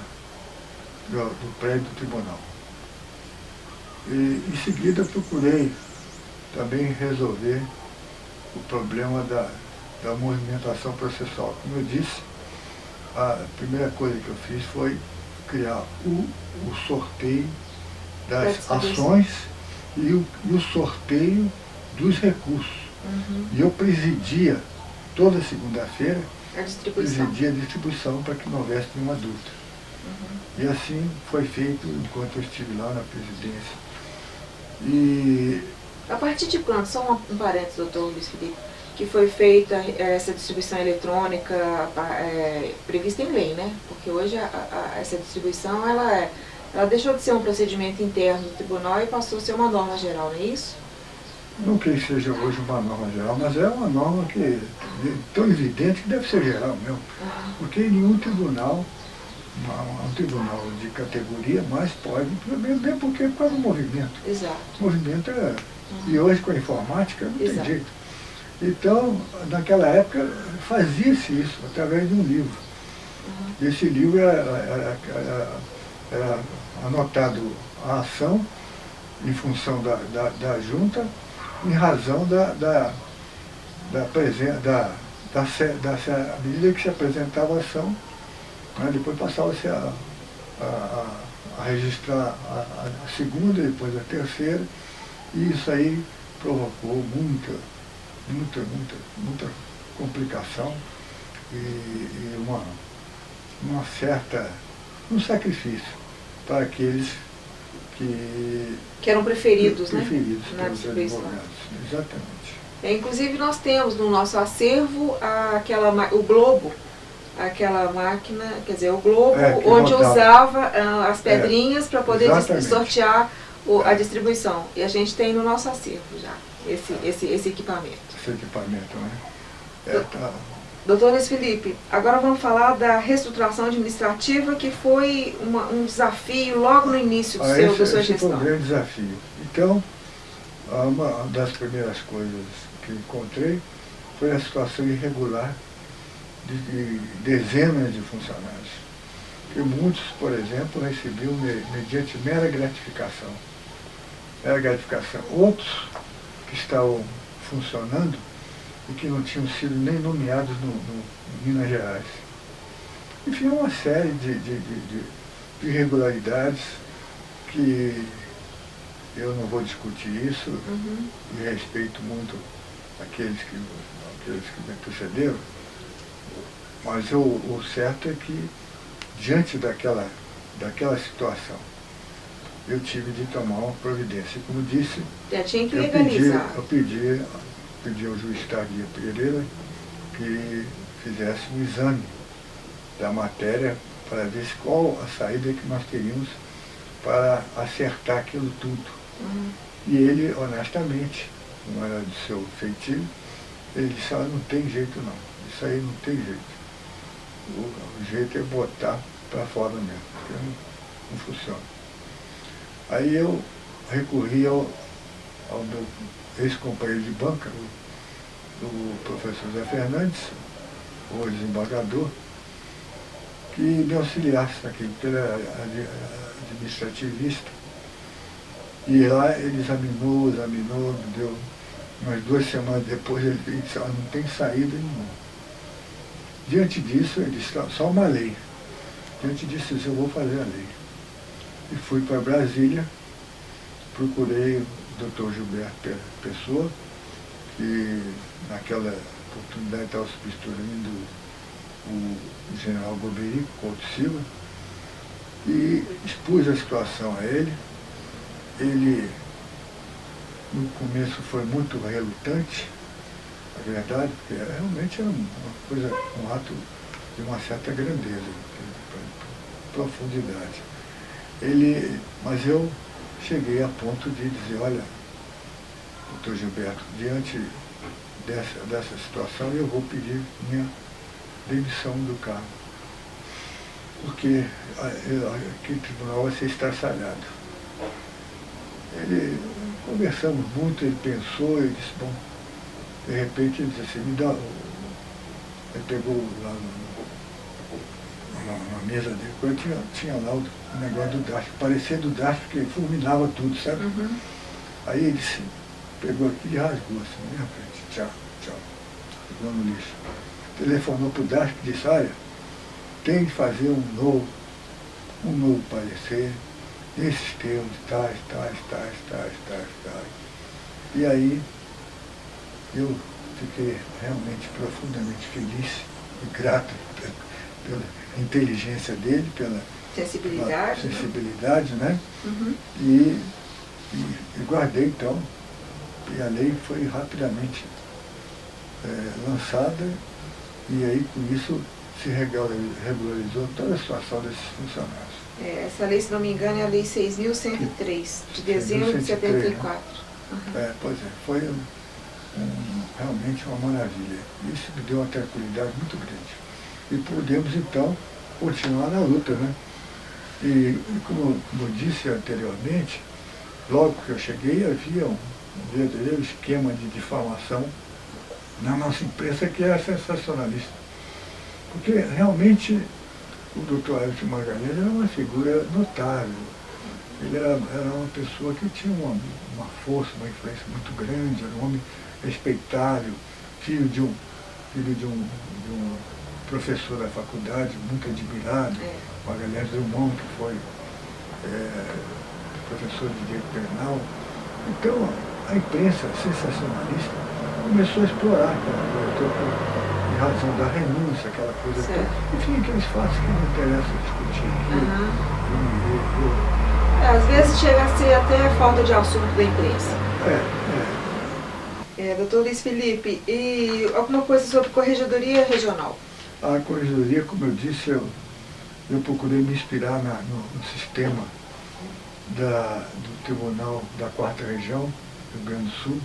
prédio do tribunal. E em seguida procurei também resolver o problema da movimentação processual. Como eu disse, a primeira coisa que eu fiz foi criar o sorteio das ações e o sorteio dos recursos. E eu presidia, toda segunda-feira, a distribuição para que não houvesse nenhuma dúvida. E assim foi feito enquanto eu estive lá na presidência. E a partir de quando, só um parênteses, doutor Luiz Felipe, que foi feita essa distribuição eletrônica prevista em lei, né? Porque hoje essa distribuição ela deixou de ser um procedimento interno do tribunal e passou a ser uma norma geral, não é isso? Não que seja hoje uma norma geral, mas é uma norma que é tão evidente que deve ser geral mesmo. Porque nenhum tribunal, um tribunal de categoria, mais pode, mesmo porque por causa do movimento. Exato. O movimento e hoje com a informática não tem jeito. Então, naquela época, fazia-se isso através de um livro. Esse livro era anotado a ação em função da junta, em razão à medida que se apresentava a ação, né, depois passava-se a registrar a segunda, depois a terceira, e isso aí provocou muita complicação e um sacrifício para aqueles que eram preferidos, né? Na distribuição. Exatamente. Inclusive nós temos no nosso acervo o Globo, aquela máquina, quer dizer, o Globo, onde usava as pedrinhas para poder sortear a distribuição. E a gente tem no nosso acervo já esse equipamento. Esse equipamento, né? Doutor Luiz Felipe, agora vamos falar da reestruturação administrativa, que foi um desafio logo no início da sua gestão. Foi um grande desafio. Então, uma das primeiras coisas que encontrei foi a situação irregular de dezenas de funcionários. E muitos, por exemplo, recebiam mediante mera gratificação. Outros que estavam funcionando e que não tinham sido nem nomeados no Minas Gerais. Enfim, uma série de irregularidades que eu não vou discutir isso, e respeito muito aqueles que me antecederam, mas o certo é que, diante daquela situação, eu tive de tomar uma providência. Como disse, já tinha que legalizar. Eu pedi ao juiz Tardia Pereira que fizesse um exame da matéria para ver qual a saída que nós teríamos para acertar aquilo tudo. E ele, honestamente, não era do seu feitio, ele disse: não tem jeito não, isso aí não tem jeito. O jeito é botar para fora mesmo, porque não funciona. Aí eu recorri ao meu ex-companheiro de banca, o professor Zé Fernandes, o desembargador, que me auxiliasse naquilo, porque ele era administrativista. E lá ele examinou, deu umas 2 semanas depois, ele disse: não tem saída nenhuma. Diante disso, ele disse: só uma lei. Diante disso, eu disse: eu vou fazer a lei. E fui para Brasília, procurei o Dr. Gilberto Pessoa, que naquela oportunidade estava substituindo o general Goberico Couto Silva, e expus a situação a ele. Ele, no começo, foi muito relutante, a verdade, porque realmente era um ato de uma certa grandeza, profundidade. Mas eu cheguei a ponto de dizer: olha, doutor Gilberto, diante dessa situação, eu vou pedir minha demissão do cargo, porque aqui o tribunal vai ser estraçalhado. Conversamos muito, ele pensou, ele disse: bom, de repente ele disse assim, me dá. Ele pegou lá na mesa dele, tinha lá o negócio do DASP, parecia do DASP, porque fulminava tudo, sabe? Aí ele disse, pegou aquilo e rasgou assim na minha frente: tchau, jogou no lixo. Telefonou para o DASP e disse: olha, tem que fazer um novo parecer, nesses termos, tais. E aí eu fiquei realmente profundamente feliz e grato pela inteligência dele, pela sensibilidade, né? E guardei então, e a lei foi rapidamente lançada, e aí com isso se regularizou toda a situação desses funcionários. Essa lei, se não me engano, é a Lei 6.103, de dezembro de 74. Pois é, foi realmente uma maravilha. Isso me deu uma tranquilidade muito grande. E podemos, então, continuar na luta, né? E como eu disse anteriormente, logo que eu cheguei, havia um verdadeiro esquema de difamação na nossa imprensa que é sensacionalista. Porque realmente o Dr. Ailton Magalhães era uma figura notável. Ele era uma pessoa que tinha uma força, uma influência muito grande, era um homem respeitável, filho de um professor da faculdade, muito admirado, Magalhães Drummond, que foi professor de direito penal. Então, a imprensa sensacionalista começou a explorar aquela coisa, em razão da renúncia, aquela coisa toda. Enfim, aqueles fatos que não interessa discutir aqui. Às vezes chega a ser até falta de assunto da imprensa. Doutor Luiz Felipe, e alguma coisa sobre Corregedoria Regional? A Corregedoria, como eu disse, eu procurei me inspirar no sistema do Tribunal da 4ª Região, Rio Grande do Sul,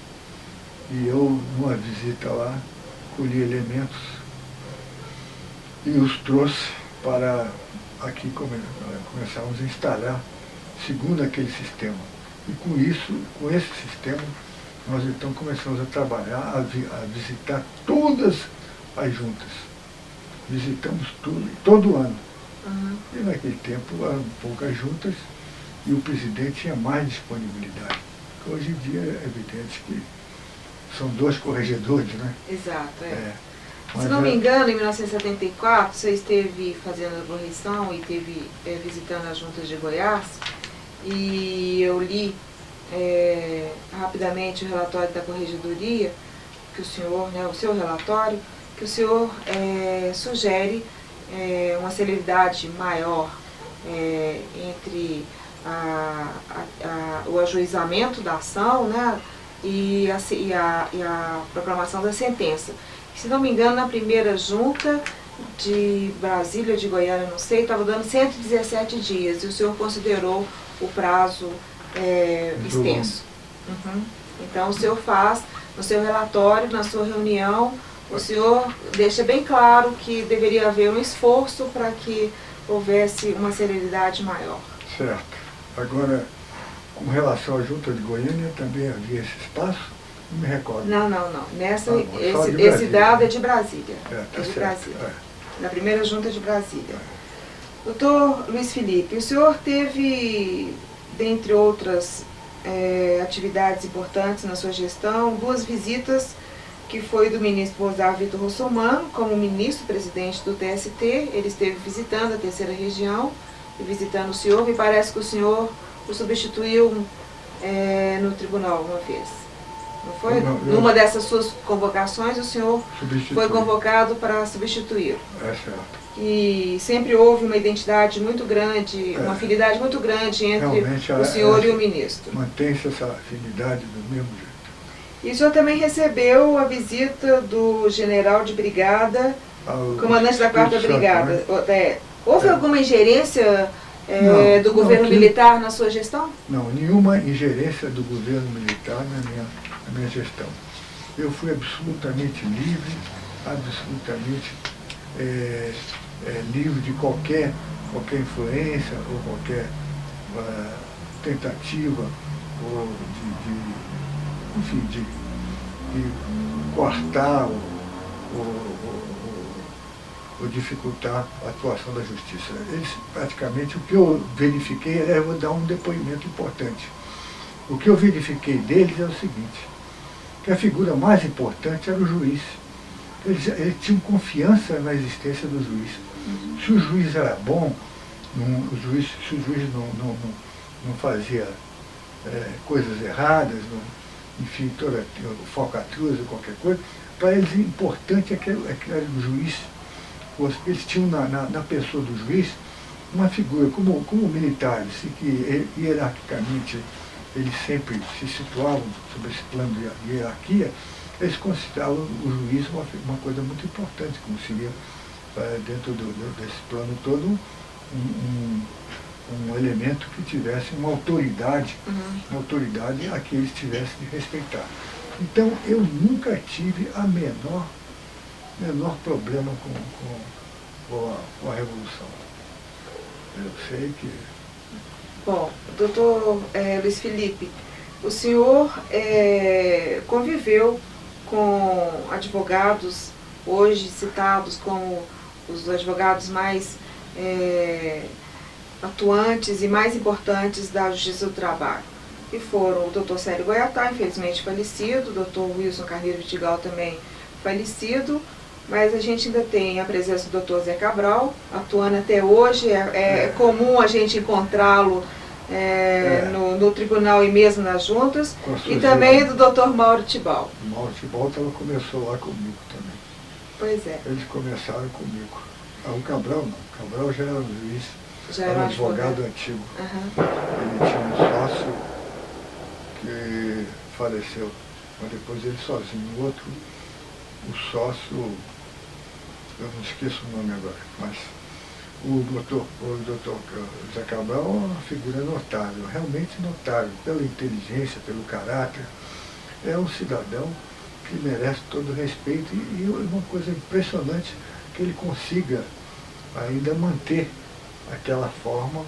e eu, numa visita lá, colhi elementos e os trouxe para aqui começarmos a instalar segundo aquele sistema. E com esse sistema, nós então começamos a trabalhar, a visitar todas as juntas. Visitamos tudo, todo ano. E naquele tempo eram poucas juntas e o presidente tinha mais disponibilidade. Porque hoje em dia é evidente que são 2 corregedores, né? Exato, Se não me engano, em 1974, você esteve fazendo a correção e esteve visitando as juntas de Goiás, e eu li rapidamente o relatório da Corregedoria, que o senhor, o seu relatório, que o senhor sugere uma celeridade maior entre o ajuizamento da ação, né, e a proclamação da sentença. Se não me engano, na primeira junta de Brasília, de Goiânia, não sei, estava dando 117 dias, e o senhor considerou o prazo extenso. Uhum. Então, o senhor faz, no seu relatório, na sua reunião, o senhor deixa bem claro que deveria haver um esforço para que houvesse uma celeridade maior. Certo. Agora, com relação à junta de Goiânia, também havia esse espaço? Não me recordo. Não. Esse dado é de Brasília. Tá de certo. Brasília. Na primeira junta de Brasília. Doutor Luiz Felipe, o senhor teve, dentre outras atividades importantes na sua gestão, 2 visitas, que foi do ministro Osar Vitor Russomano, como ministro-presidente do TST. Ele esteve visitando a terceira região e visitando o senhor. Me parece que o senhor o substituiu no tribunal uma vez. Não foi? Numa dessas suas convocações, o senhor foi convocado para substituí-lo. É certo. E sempre houve uma identidade muito grande, uma afinidade muito grande entre o senhor e o ministro. Mantém-se essa afinidade do mesmo jeito. E o senhor também recebeu a visita do general de brigada, comandante da 4ª Brigada. Houve alguma ingerência do governo militar na sua gestão? Não, nenhuma ingerência do governo militar na minha gestão. Eu fui absolutamente livre, absolutamente livre de qualquer influência ou qualquer tentativa ou de coartar ou dificultar a atuação da justiça. Praticamente, o que eu verifiquei, eu vou dar um depoimento importante. O que eu verifiquei deles é o seguinte, que a figura mais importante era o juiz. Eles tinham confiança na existência do juiz. Se o juiz era bom, se o juiz não fazia coisas erradas, enfim, toda falcatruz ou qualquer coisa, para eles o importante é que o juiz, eles tinham na pessoa do juiz uma figura, como militares, que hierarquicamente eles sempre se situavam sobre esse plano de hierarquia, eles consideravam o juiz uma coisa muito importante, como seria dentro desse plano todo um elemento que tivesse uma autoridade a que eles tivessem de respeitar. Então, eu nunca tive a menor problema com a Revolução. Eu sei que... Bom, doutor Luiz Felipe, o senhor conviveu com advogados hoje citados como os advogados mais atuantes e mais importantes da Justiça do Trabalho, que foram o doutor Célio Goiatá, infelizmente falecido, o doutor Wilson Carneiro Vidigal também falecido, mas a gente ainda tem a presença do doutor Zé Cabral, atuando até hoje, é comum a gente encontrá-lo no tribunal e mesmo nas juntas, e também do doutor Mauro Tibau. O Mauro Tibau começou lá comigo também. Pois é. Eles começaram comigo. O Cabral não, o Cabral já era um juiz, era um advogado antigo. Ele tinha um sócio que faleceu, mas depois ele sozinho. O outro, o sócio, eu não esqueço o nome agora, mas o doutor Zé Cabral é uma figura notável, realmente notável, pela inteligência, pelo caráter. É um cidadão que merece todo o respeito e uma coisa impressionante que ele consiga ainda manter aquela forma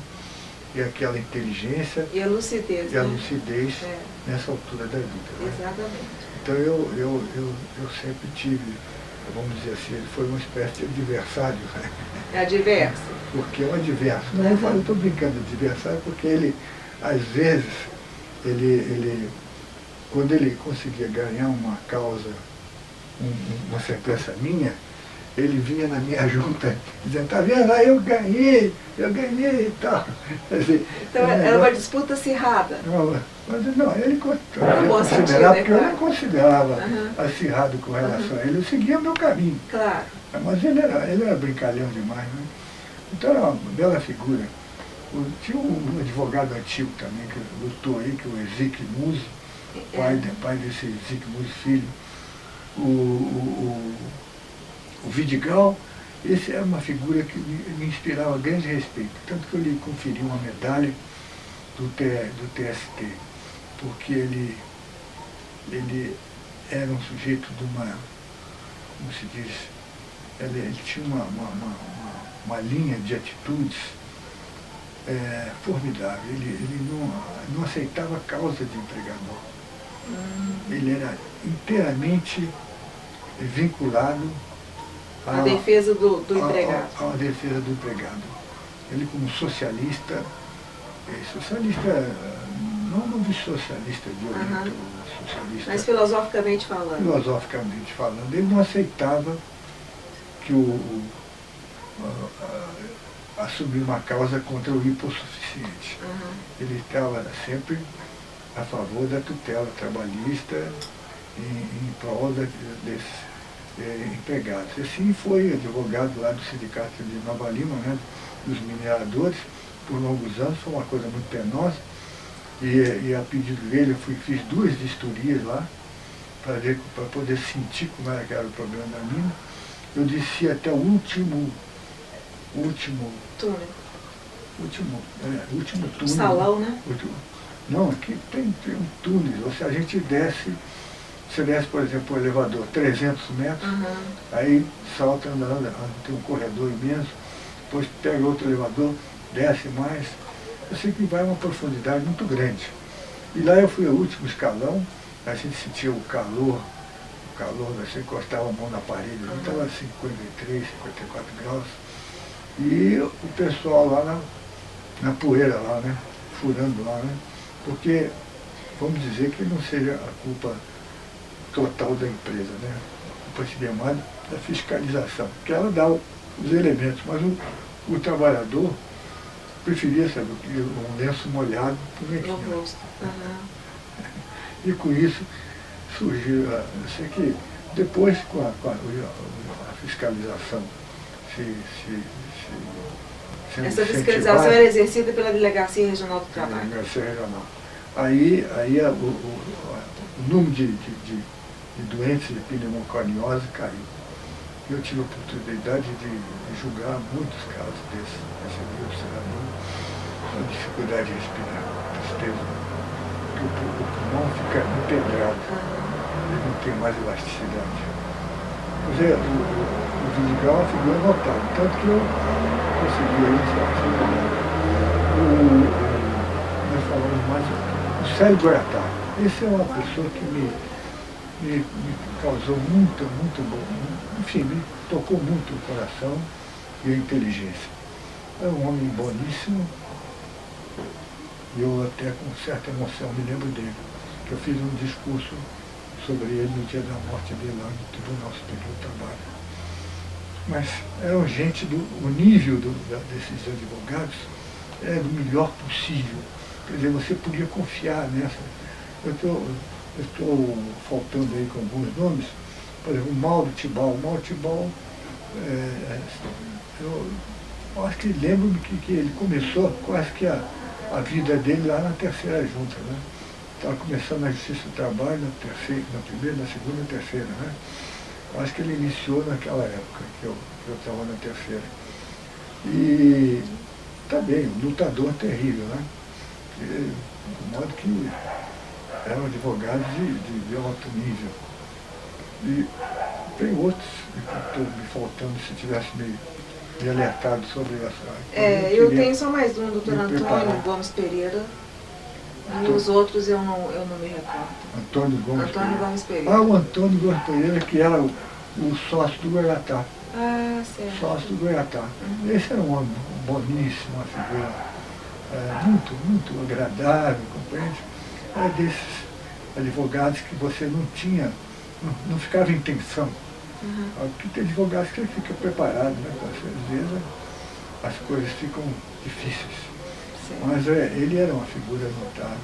e aquela inteligência e a lucidez, nessa altura da vida. Exatamente. Então eu sempre tive, vamos dizer assim, ele foi uma espécie de adversário. Adverso. Porque é um adverso. Não, eu estou brincando de adversário porque ele, às vezes, quando ele conseguia ganhar uma causa, uma sentença minha, ele vinha na minha junta dizendo, tá vendo, aí eu ganhei e tal. Quer dizer, então era uma disputa acirrada. Mas não, ele considerava, porque eu não considerava acirrado com relação a ele, eu seguia o meu caminho. Claro. Mas ele era brincalhão demais, né? Então era uma bela figura. Tinha um advogado antigo também que lutou aí, que é o Ezequiel Musi, pai desse Ezequiel Musi filho, o Vidigal. Esse é uma figura que me inspirava grande respeito, tanto que eu lhe conferi uma medalha do TST, porque ele era um sujeito de uma, como se diz, ele tinha uma linha de atitudes formidável. Ele não aceitava causa de empregador. Ele era inteiramente vinculado a defesa do empregado. A defesa do empregado. Ele como socialista, não de socialista violento, socialista. Mas filosoficamente falando. Filosoficamente falando, ele não aceitava que assumir uma causa contra o hipossuficiente. Ele estava sempre a favor da tutela trabalhista em prol desses empregados. E assim foi advogado lá do Sindicato de Nova Lima, né, dos mineradores, por longos anos. Foi uma coisa muito penosa. E a pedido dele eu fiz 2 vistorias lá, para poder sentir como era que era o problema da mina. Eu desci até o último túnel. Último túnel. Salão, né? Não, aqui tem um túnel. Se a gente desce, você desce, por exemplo, o elevador 300 metros, aí salta andando, tem um corredor imenso, depois pega outro elevador, desce mais. Eu sei que vai uma profundidade muito grande. E lá eu fui ao último escalão, a gente sentia o calor, você encostava a mão na parede, estava 53, 54 graus. E o pessoal lá na poeira lá, né? Furando lá, né? Porque, vamos dizer que não seja a culpa total da empresa, né? A culpa seria mais da fiscalização, que ela dá os elementos, mas o trabalhador preferia, sabe, um lenço molhado no rosto. E com isso surgiu, eu sei que depois com a fiscalização essa fiscalização era exercida pela Delegacia Regional do Trabalho. Delegacia Regional. Aí o número de doentes de pneumoconiose caiu. Eu tive a oportunidade de julgar muitos casos desse vírus, uma dificuldade de respirar, tristeza, porque o pulmão fica empedrado, ele não tem mais elasticidade. Quer dizer, o Vidigal é uma figura notável, tanto que eu consegui nós falamos mais, o Célio Goiatá. Esse é uma pessoa que me causou muito bom, enfim, me tocou muito o coração e a inteligência. É um homem boníssimo, e eu até com certa emoção me lembro dele, que eu fiz um discurso sobre ele no dia da morte dele lá no Tribunal Superior do Trabalho. Mas eram gente o nível desses advogados era do melhor possível. Quer dizer, você podia confiar nessa. Eu estou faltando aí com alguns nomes, por exemplo, o Mauro Tibal. O Mauro Tibal, eu acho que lembro-me que ele começou quase que a vida dele lá na terceira junta, né? Estava começando na Justiça do Trabalho, na primeira, na segunda e terceira, né? Acho que ele iniciou naquela época que eu estava na terceira. E também, um lutador terrível, né? De modo que eram advogados de alto nível. E tem outros que estou me faltando, se tivesse me alertado sobre essa. Eu tenho só mais um, doutor Antônio Gomes Pereira. E os outros eu não me recordo. Antônio Gomes Pereira. Ah, o Antônio Gomes Pereira, que era o sócio do Goiatá. Ah, certo. Sócio do Goiatá. Esse era um homem boníssimo, uma figura muito agradável, compreende? Era desses advogados que você não ficava em tensão. Porque tem advogados que ele fica preparado, né? Às vezes as coisas ficam difíceis. Sim. Mas ele era uma figura notável.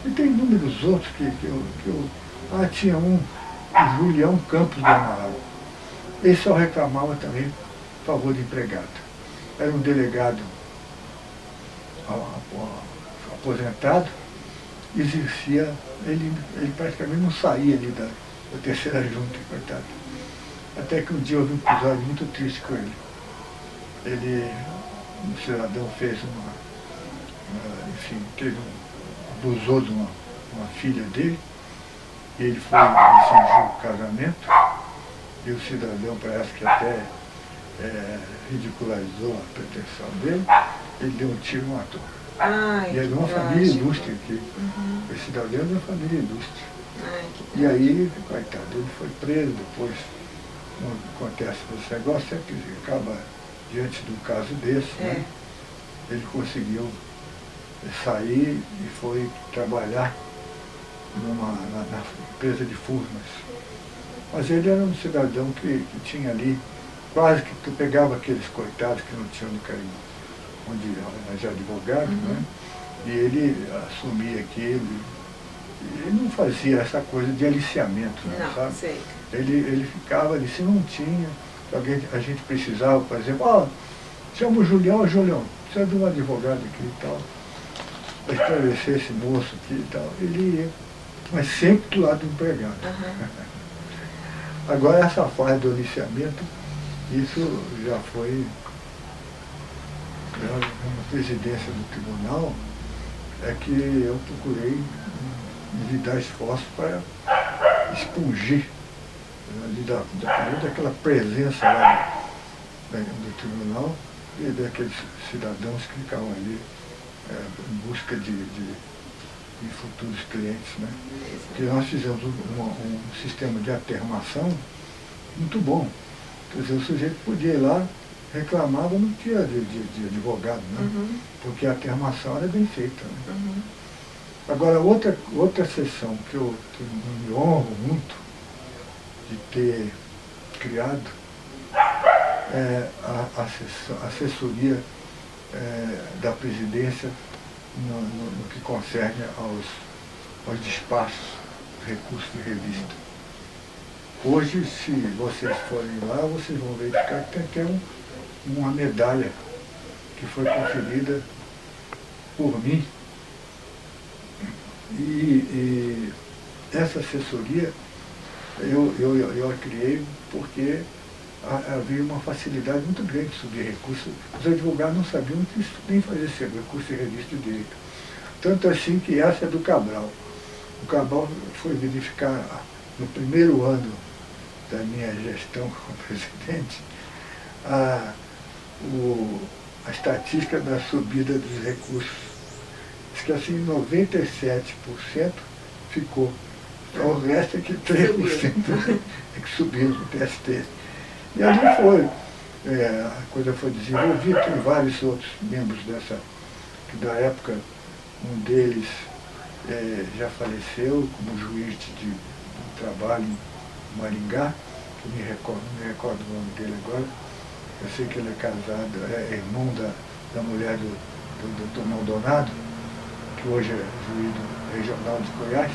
E tem inúmeros outros que eu... tinha um, o Julião Campos do Amaral. Ele só reclamava também a favor de empregado. Era um delegado aposentado, exercia, ele praticamente não saía ali da terceira junta, coitado. Até que um dia houve um episódio muito triste com ele. Um cidadão fez abusou de uma filha dele, e ele foi exigir o casamento, e o cidadão parece que até ridicularizou a pretensão dele, ele deu um tiro e matou. E era uma família ilustre aqui. Esse cidadão era uma família ilustre. E aí, coitado, ele foi preso, depois não acontece esse negócio, sempre acaba diante de um caso desse, né? Ele conseguiu sair e foi trabalhar na empresa de furnas. Mas ele era um cidadão que tinha ali, quase que tu pegava aqueles coitados que não tinham onde arranjar advogado, né? E ele assumia aquilo. Ele não fazia essa coisa de aliciamento, não, sabe? Sei. Ele ficava ali, se não tinha, a gente precisava, por exemplo, chama o Julião, precisa de um advogado aqui e tal, para esclarecer esse moço aqui e tal. Ele ia, mas sempre do lado do empregado. Agora, essa fase do aliciamento, isso já foi na presidência do tribunal, é que eu procurei evitar esforços para expungir daquela presença lá do tribunal e daqueles cidadãos que ficavam ali em busca de futuros clientes, né? Porque nós fizemos um sistema de atermação muito bom. Quer dizer, o sujeito podia ir lá, reclamava, não tinha de advogado, né? Porque a atermação era bem feita, né? Agora, outra sessão que eu me honro muito de ter criado é a assessoria da presidência no que concerne aos despachos, recursos de revista. Hoje, se vocês forem lá, vocês vão verificar que tem até uma medalha que foi conferida por mim. E essa assessoria eu a criei porque havia uma facilidade muito grande de subir recursos. Os advogados não sabiam nem fazer esse recurso de revista de direito. Tanto assim que essa é do Cabral. O Cabral foi verificar no primeiro ano da minha gestão como presidente a estatística da subida dos recursos. Diz que assim 97% ficou. Então o resto é que 3% é que subiu no TST. E ali foi, a coisa foi desenvolvida, tem vários outros membros que da época, um deles já faleceu como juiz de trabalho em Maringá, que não me recordo o nome dele agora. Eu sei que ele é casado, é irmão da mulher do Dr. Maldonado, que hoje é juiz regional de Goiás.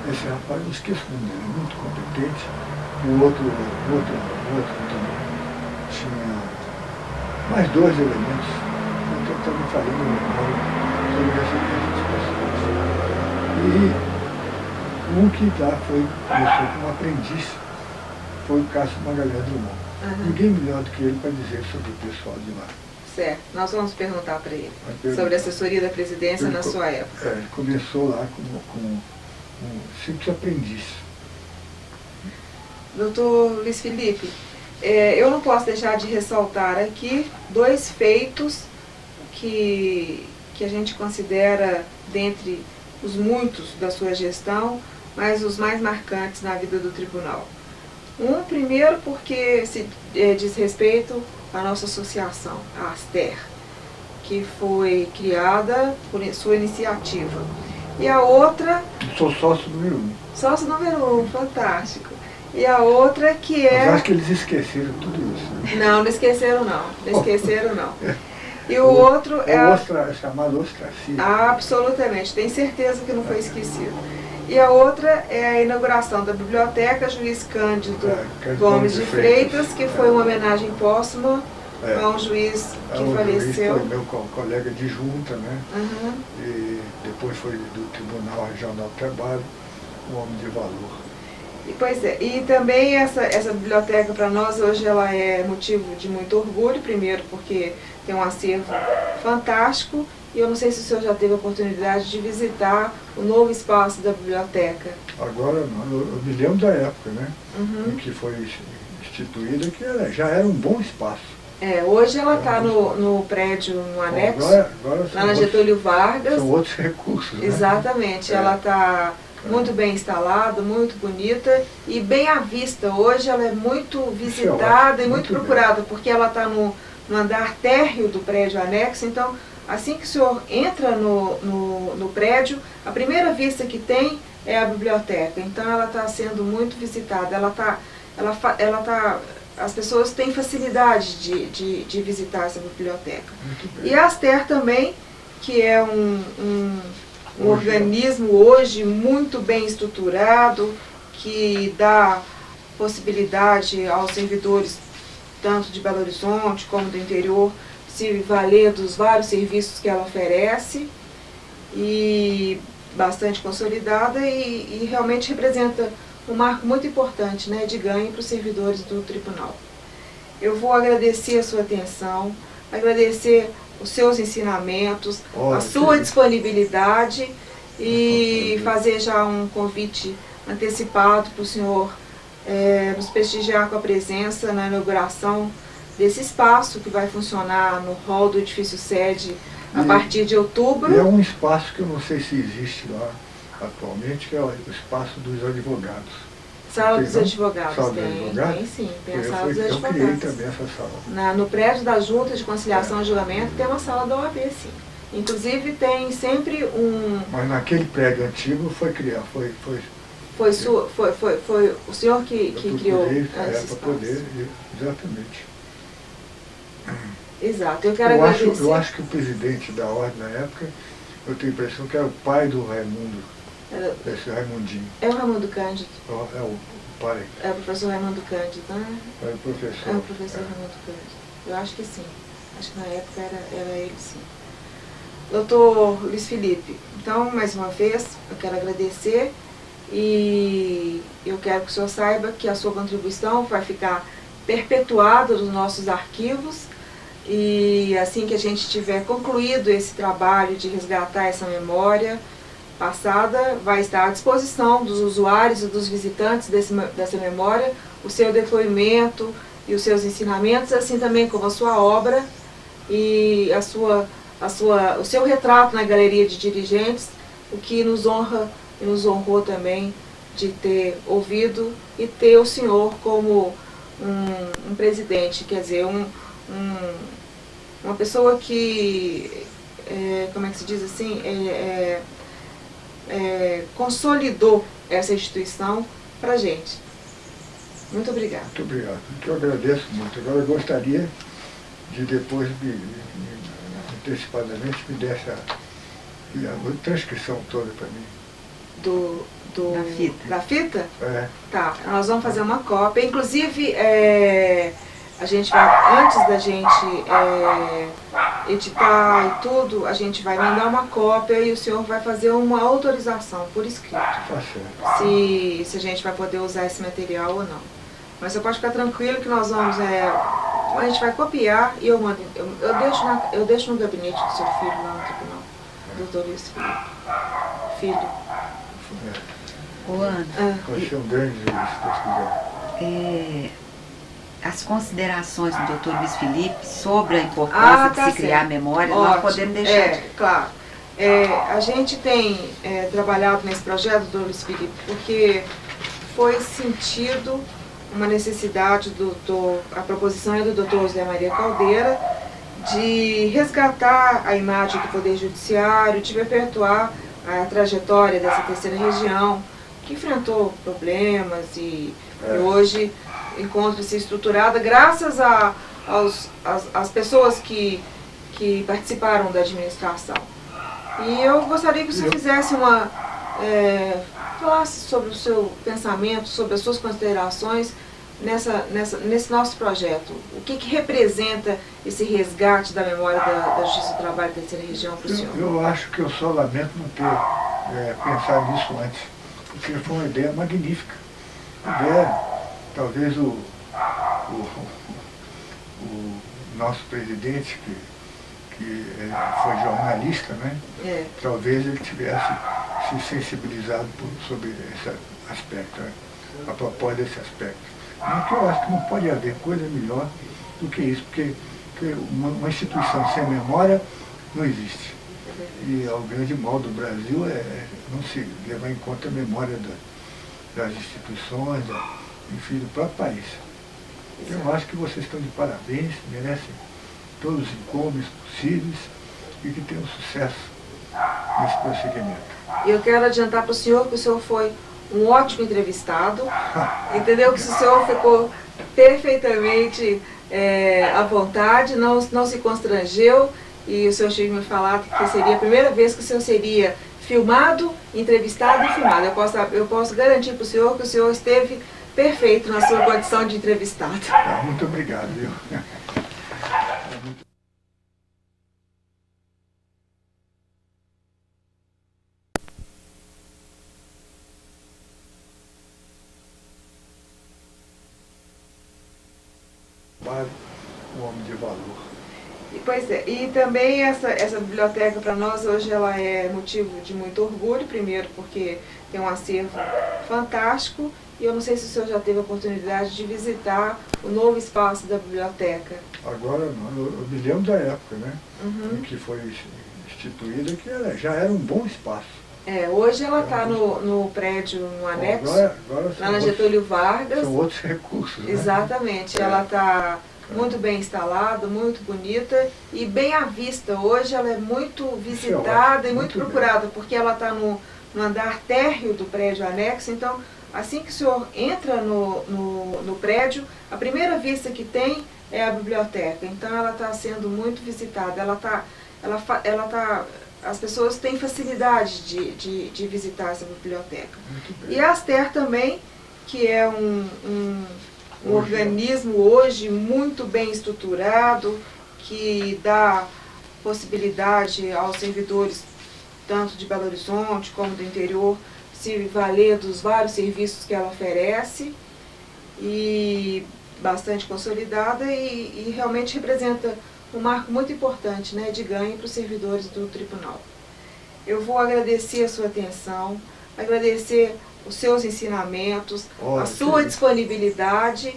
Esse rapaz, eu esqueço o nome dele, muito competente. O outro também tinha mais dois elementos. Eu estou me falando no nome sobre essas pessoas. E um que lá começou como aprendiz foi o Cássio Magalhães Drummond. Ninguém melhor do que ele para dizer sobre o pessoal de lá. Certo, nós vamos perguntar para ele sobre a assessoria da presidência na sua época. Ele começou lá como um simples aprendiz. Doutor Luiz Felipe, eu não posso deixar de ressaltar aqui dois feitos que a gente considera, dentre os muitos da sua gestão, mas os mais marcantes na vida do tribunal. Primeiro porque se diz respeito à nossa associação, a ASTER, que foi criada por sua iniciativa. E a outra... Sou sócio número 1. Sócio número 1, fantástico. E a outra que é... Mas acho que eles esqueceram tudo isso. Né? Não esqueceram não. Não esqueceram não. E o outro é... É chamado ostracismo. Absolutamente, tenho certeza que não foi esquecido. E a outra é a inauguração da biblioteca Juiz Cândido Gomes de Freitas, que foi uma homenagem póstuma a um juiz que faleceu. Foi meu colega de junta, né? Uhum. E depois foi do Tribunal Regional do Trabalho, um homem de valor. E, pois é, e também essa biblioteca para nós hoje ela é motivo de muito orgulho, primeiro porque tem um acervo fantástico, e eu não sei se o senhor já teve a oportunidade de visitar o novo espaço da biblioteca. Agora não, eu me lembro da época, né? Em que foi instituída, que já era um bom espaço. Hoje ela está no prédio, no anexo, agora lá na Getúlio Vargas. São outros recursos, né? Exatamente, ela está muito bem instalada, muito bonita e bem à vista. Hoje ela é muito visitada e muito procurada, porque ela está no andar térreo do prédio anexo. Então, assim que o senhor entra no prédio, a primeira vista que tem é a biblioteca. Então ela está sendo muito visitada. As pessoas têm facilidade de visitar essa biblioteca. E a Aster também, que é um organismo hoje muito bem estruturado, que dá possibilidade aos servidores, tanto de Belo Horizonte como do interior, se valer dos vários serviços que ela oferece, e bastante consolidada, e realmente representa um marco muito importante, né, de ganho para os servidores do tribunal. Eu vou agradecer a sua atenção, agradecer os seus ensinamentos, a sua disponibilidade, e fazer já um convite antecipado para o senhor nos prestigiar com a presença na inauguração desse espaço que vai funcionar no hall do edifício sede a partir de outubro. É um espaço que eu não sei se existe lá atualmente, que é o espaço dos advogados. Sala dos advogados, sala dos advogados? Tem sim, tem a sala dos advogados. Eu criei também essa sala. No prédio da Junta de Conciliação e Julgamento tem uma sala da OAB, sim. Inclusive tem sempre um... Mas naquele prédio antigo foi criado, foi o senhor que criou esse espaço. Para poder, exatamente. Exato, eu quero agradecer. Eu acho que o presidente da ordem na época, eu tenho a impressão que era o pai do Raimundo, esse Raimundinho. É o Raimundo Cândido. É o pai. É o professor Raimundo Cândido, né? É o professor. É o professor Raimundo Cândido. Eu acho que sim. Acho que na época era ele, sim. Doutor Luiz Felipe, então, mais uma vez, eu quero agradecer, e eu quero que o senhor saiba que a sua contribuição vai ficar perpetuada nos nossos arquivos, e assim que a gente tiver concluído esse trabalho de resgatar essa memória passada, vai estar à disposição dos usuários e dos visitantes dessa memória o seu depoimento e os seus ensinamentos, assim também como a sua obra e o seu retrato na galeria de dirigentes, o que nos honra e nos honrou também de ter ouvido e ter o senhor como um presidente, quer dizer, uma pessoa que, como é que se diz assim, consolidou essa instituição para a gente. Muito obrigada. Muito obrigado. Eu agradeço muito. Agora eu gostaria de depois, antecipadamente, me desse a transcrição toda para mim. Da fita. Da fita? É. Tá, nós vamos fazer uma cópia. Inclusive, a gente vai, antes da gente editar e tudo, a gente vai mandar uma cópia e o senhor vai fazer uma autorização por escrito. Tá certo. Se a gente vai poder usar esse material ou não. Mas você pode ficar tranquilo que nós vamos... a gente vai copiar e eu mando. Eu deixo no gabinete do seu filho lá no tribunal. Doutor Luiz Felipe. Filho. Ô, Ana, Vai ser um grande jurista, se quiser. As considerações do Dr. Luiz Felipe sobre a importância de se criar memória, nós podemos deixar. Claro. A gente tem trabalhado nesse projeto, Dr. Luiz Felipe, porque foi sentido uma necessidade a proposição é do Dr. José Maria Caldeira, de resgatar a imagem do Poder Judiciário, de perpetuar a trajetória dessa terceira região, que enfrentou problemas e hoje encontra-se estruturada graças às pessoas que participaram da administração. E eu gostaria que você fizesse falasse sobre o seu pensamento, sobre as suas considerações nesse nosso projeto. O que representa esse resgate da memória da Justiça do Trabalho da Terceira Região para o senhor? Eu acho que eu só lamento não ter pensado nisso antes, porque foi uma ideia magnífica. Talvez o nosso presidente, que foi jornalista, né? Talvez ele tivesse se sensibilizado sobre esse aspecto, a propósito desse aspecto. Mas eu acho que não pode haver coisa melhor do que isso, porque uma instituição sem memória não existe. E o grande mal do Brasil é não se levar em conta a memória das instituições, enfim, do próprio país. Eu acho que vocês estão de parabéns, merecem todos os encontros possíveis e que tenham sucesso nesse prosseguimento. Eu quero adiantar para o senhor que o senhor foi um ótimo entrevistado, entendeu? Que o senhor ficou perfeitamente à vontade, não se constrangeu, e o senhor tinha me falado que seria a primeira vez que o senhor seria filmado, entrevistado e filmado. Eu posso garantir para o senhor que o senhor esteve perfeito na sua condição de entrevistado. Muito obrigado, viu? Um homem de valor. Pois é, e também essa biblioteca para nós hoje ela é motivo de muito orgulho, primeiro porque tem um acervo fantástico, e eu não sei se o senhor já teve a oportunidade de visitar o novo espaço da biblioteca. Agora não, eu me lembro da época, né? Em que foi instituída, que já era um bom espaço. Hoje ela está no prédio, no anexo, agora lá na Getúlio Vargas. São outros recursos, né? Exatamente, ela está muito bem instalada, muito bonita e bem à vista. Hoje ela é muito visitada e muito procurada, porque ela está no andar térreo do prédio anexo. Então, assim que o senhor entra no prédio, a primeira vista que tem é a biblioteca. Então ela está sendo muito visitada. As pessoas têm facilidade de visitar essa biblioteca. E a Aster também, que é um organismo hoje muito bem estruturado, que dá possibilidade aos servidores, tanto de Belo Horizonte como do interior, se valer dos vários serviços que ela oferece, e bastante consolidada, e realmente representa um marco muito importante, né, de ganho para os servidores do tribunal. Eu vou agradecer a sua atenção, agradecer os seus ensinamentos, a sua disponibilidade,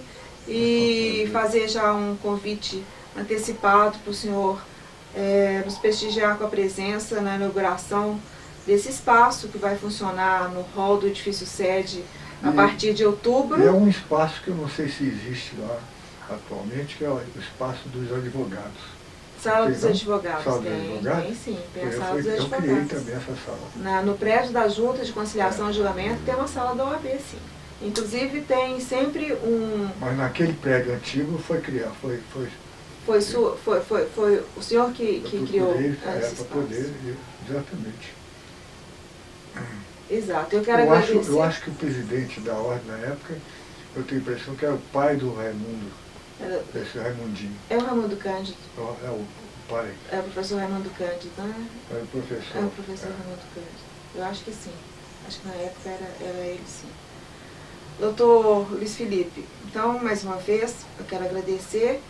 e fazer já um convite antecipado para o senhor nos prestigiar com a presença na inauguração desse espaço que vai funcionar no hall do edifício sede a partir de outubro. É um espaço que eu não sei se existe lá atualmente, que é o espaço dos advogados. Sala dos advogados. Sala dos advogados? Tem sim, tem a sala dos advogados. Eu criei também essa sala. No prédio da Junta de Conciliação e Julgamento tem uma sala da OAB, sim. Inclusive tem sempre um... Mas naquele prédio antigo foi criado, foi o senhor que criou esse para poder, exatamente. Exato, eu quero agradecer. Eu acho que o presidente da ordem na época, eu tenho a impressão que era o pai do Raimundo, esse Raimundinho. É o Raimundo Cândido. É o pai. É o professor Raimundo Cândido, né? É o professor. É o professor Raimundo Cândido. Eu acho que sim. Acho que na época era ele, sim. Doutor Luiz Felipe, então, mais uma vez, eu quero agradecer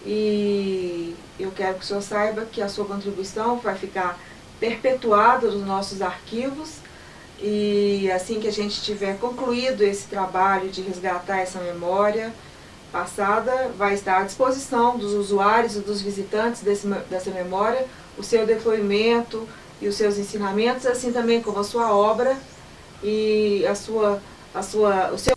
e eu quero que o senhor saiba que a sua contribuição vai ficar perpetuada nos nossos arquivos, e assim que a gente tiver concluído esse trabalho de resgatar essa memória passada, vai estar à disposição dos usuários e dos visitantes dessa memória o seu depoimento e os seus ensinamentos, assim também como a sua obra e o seu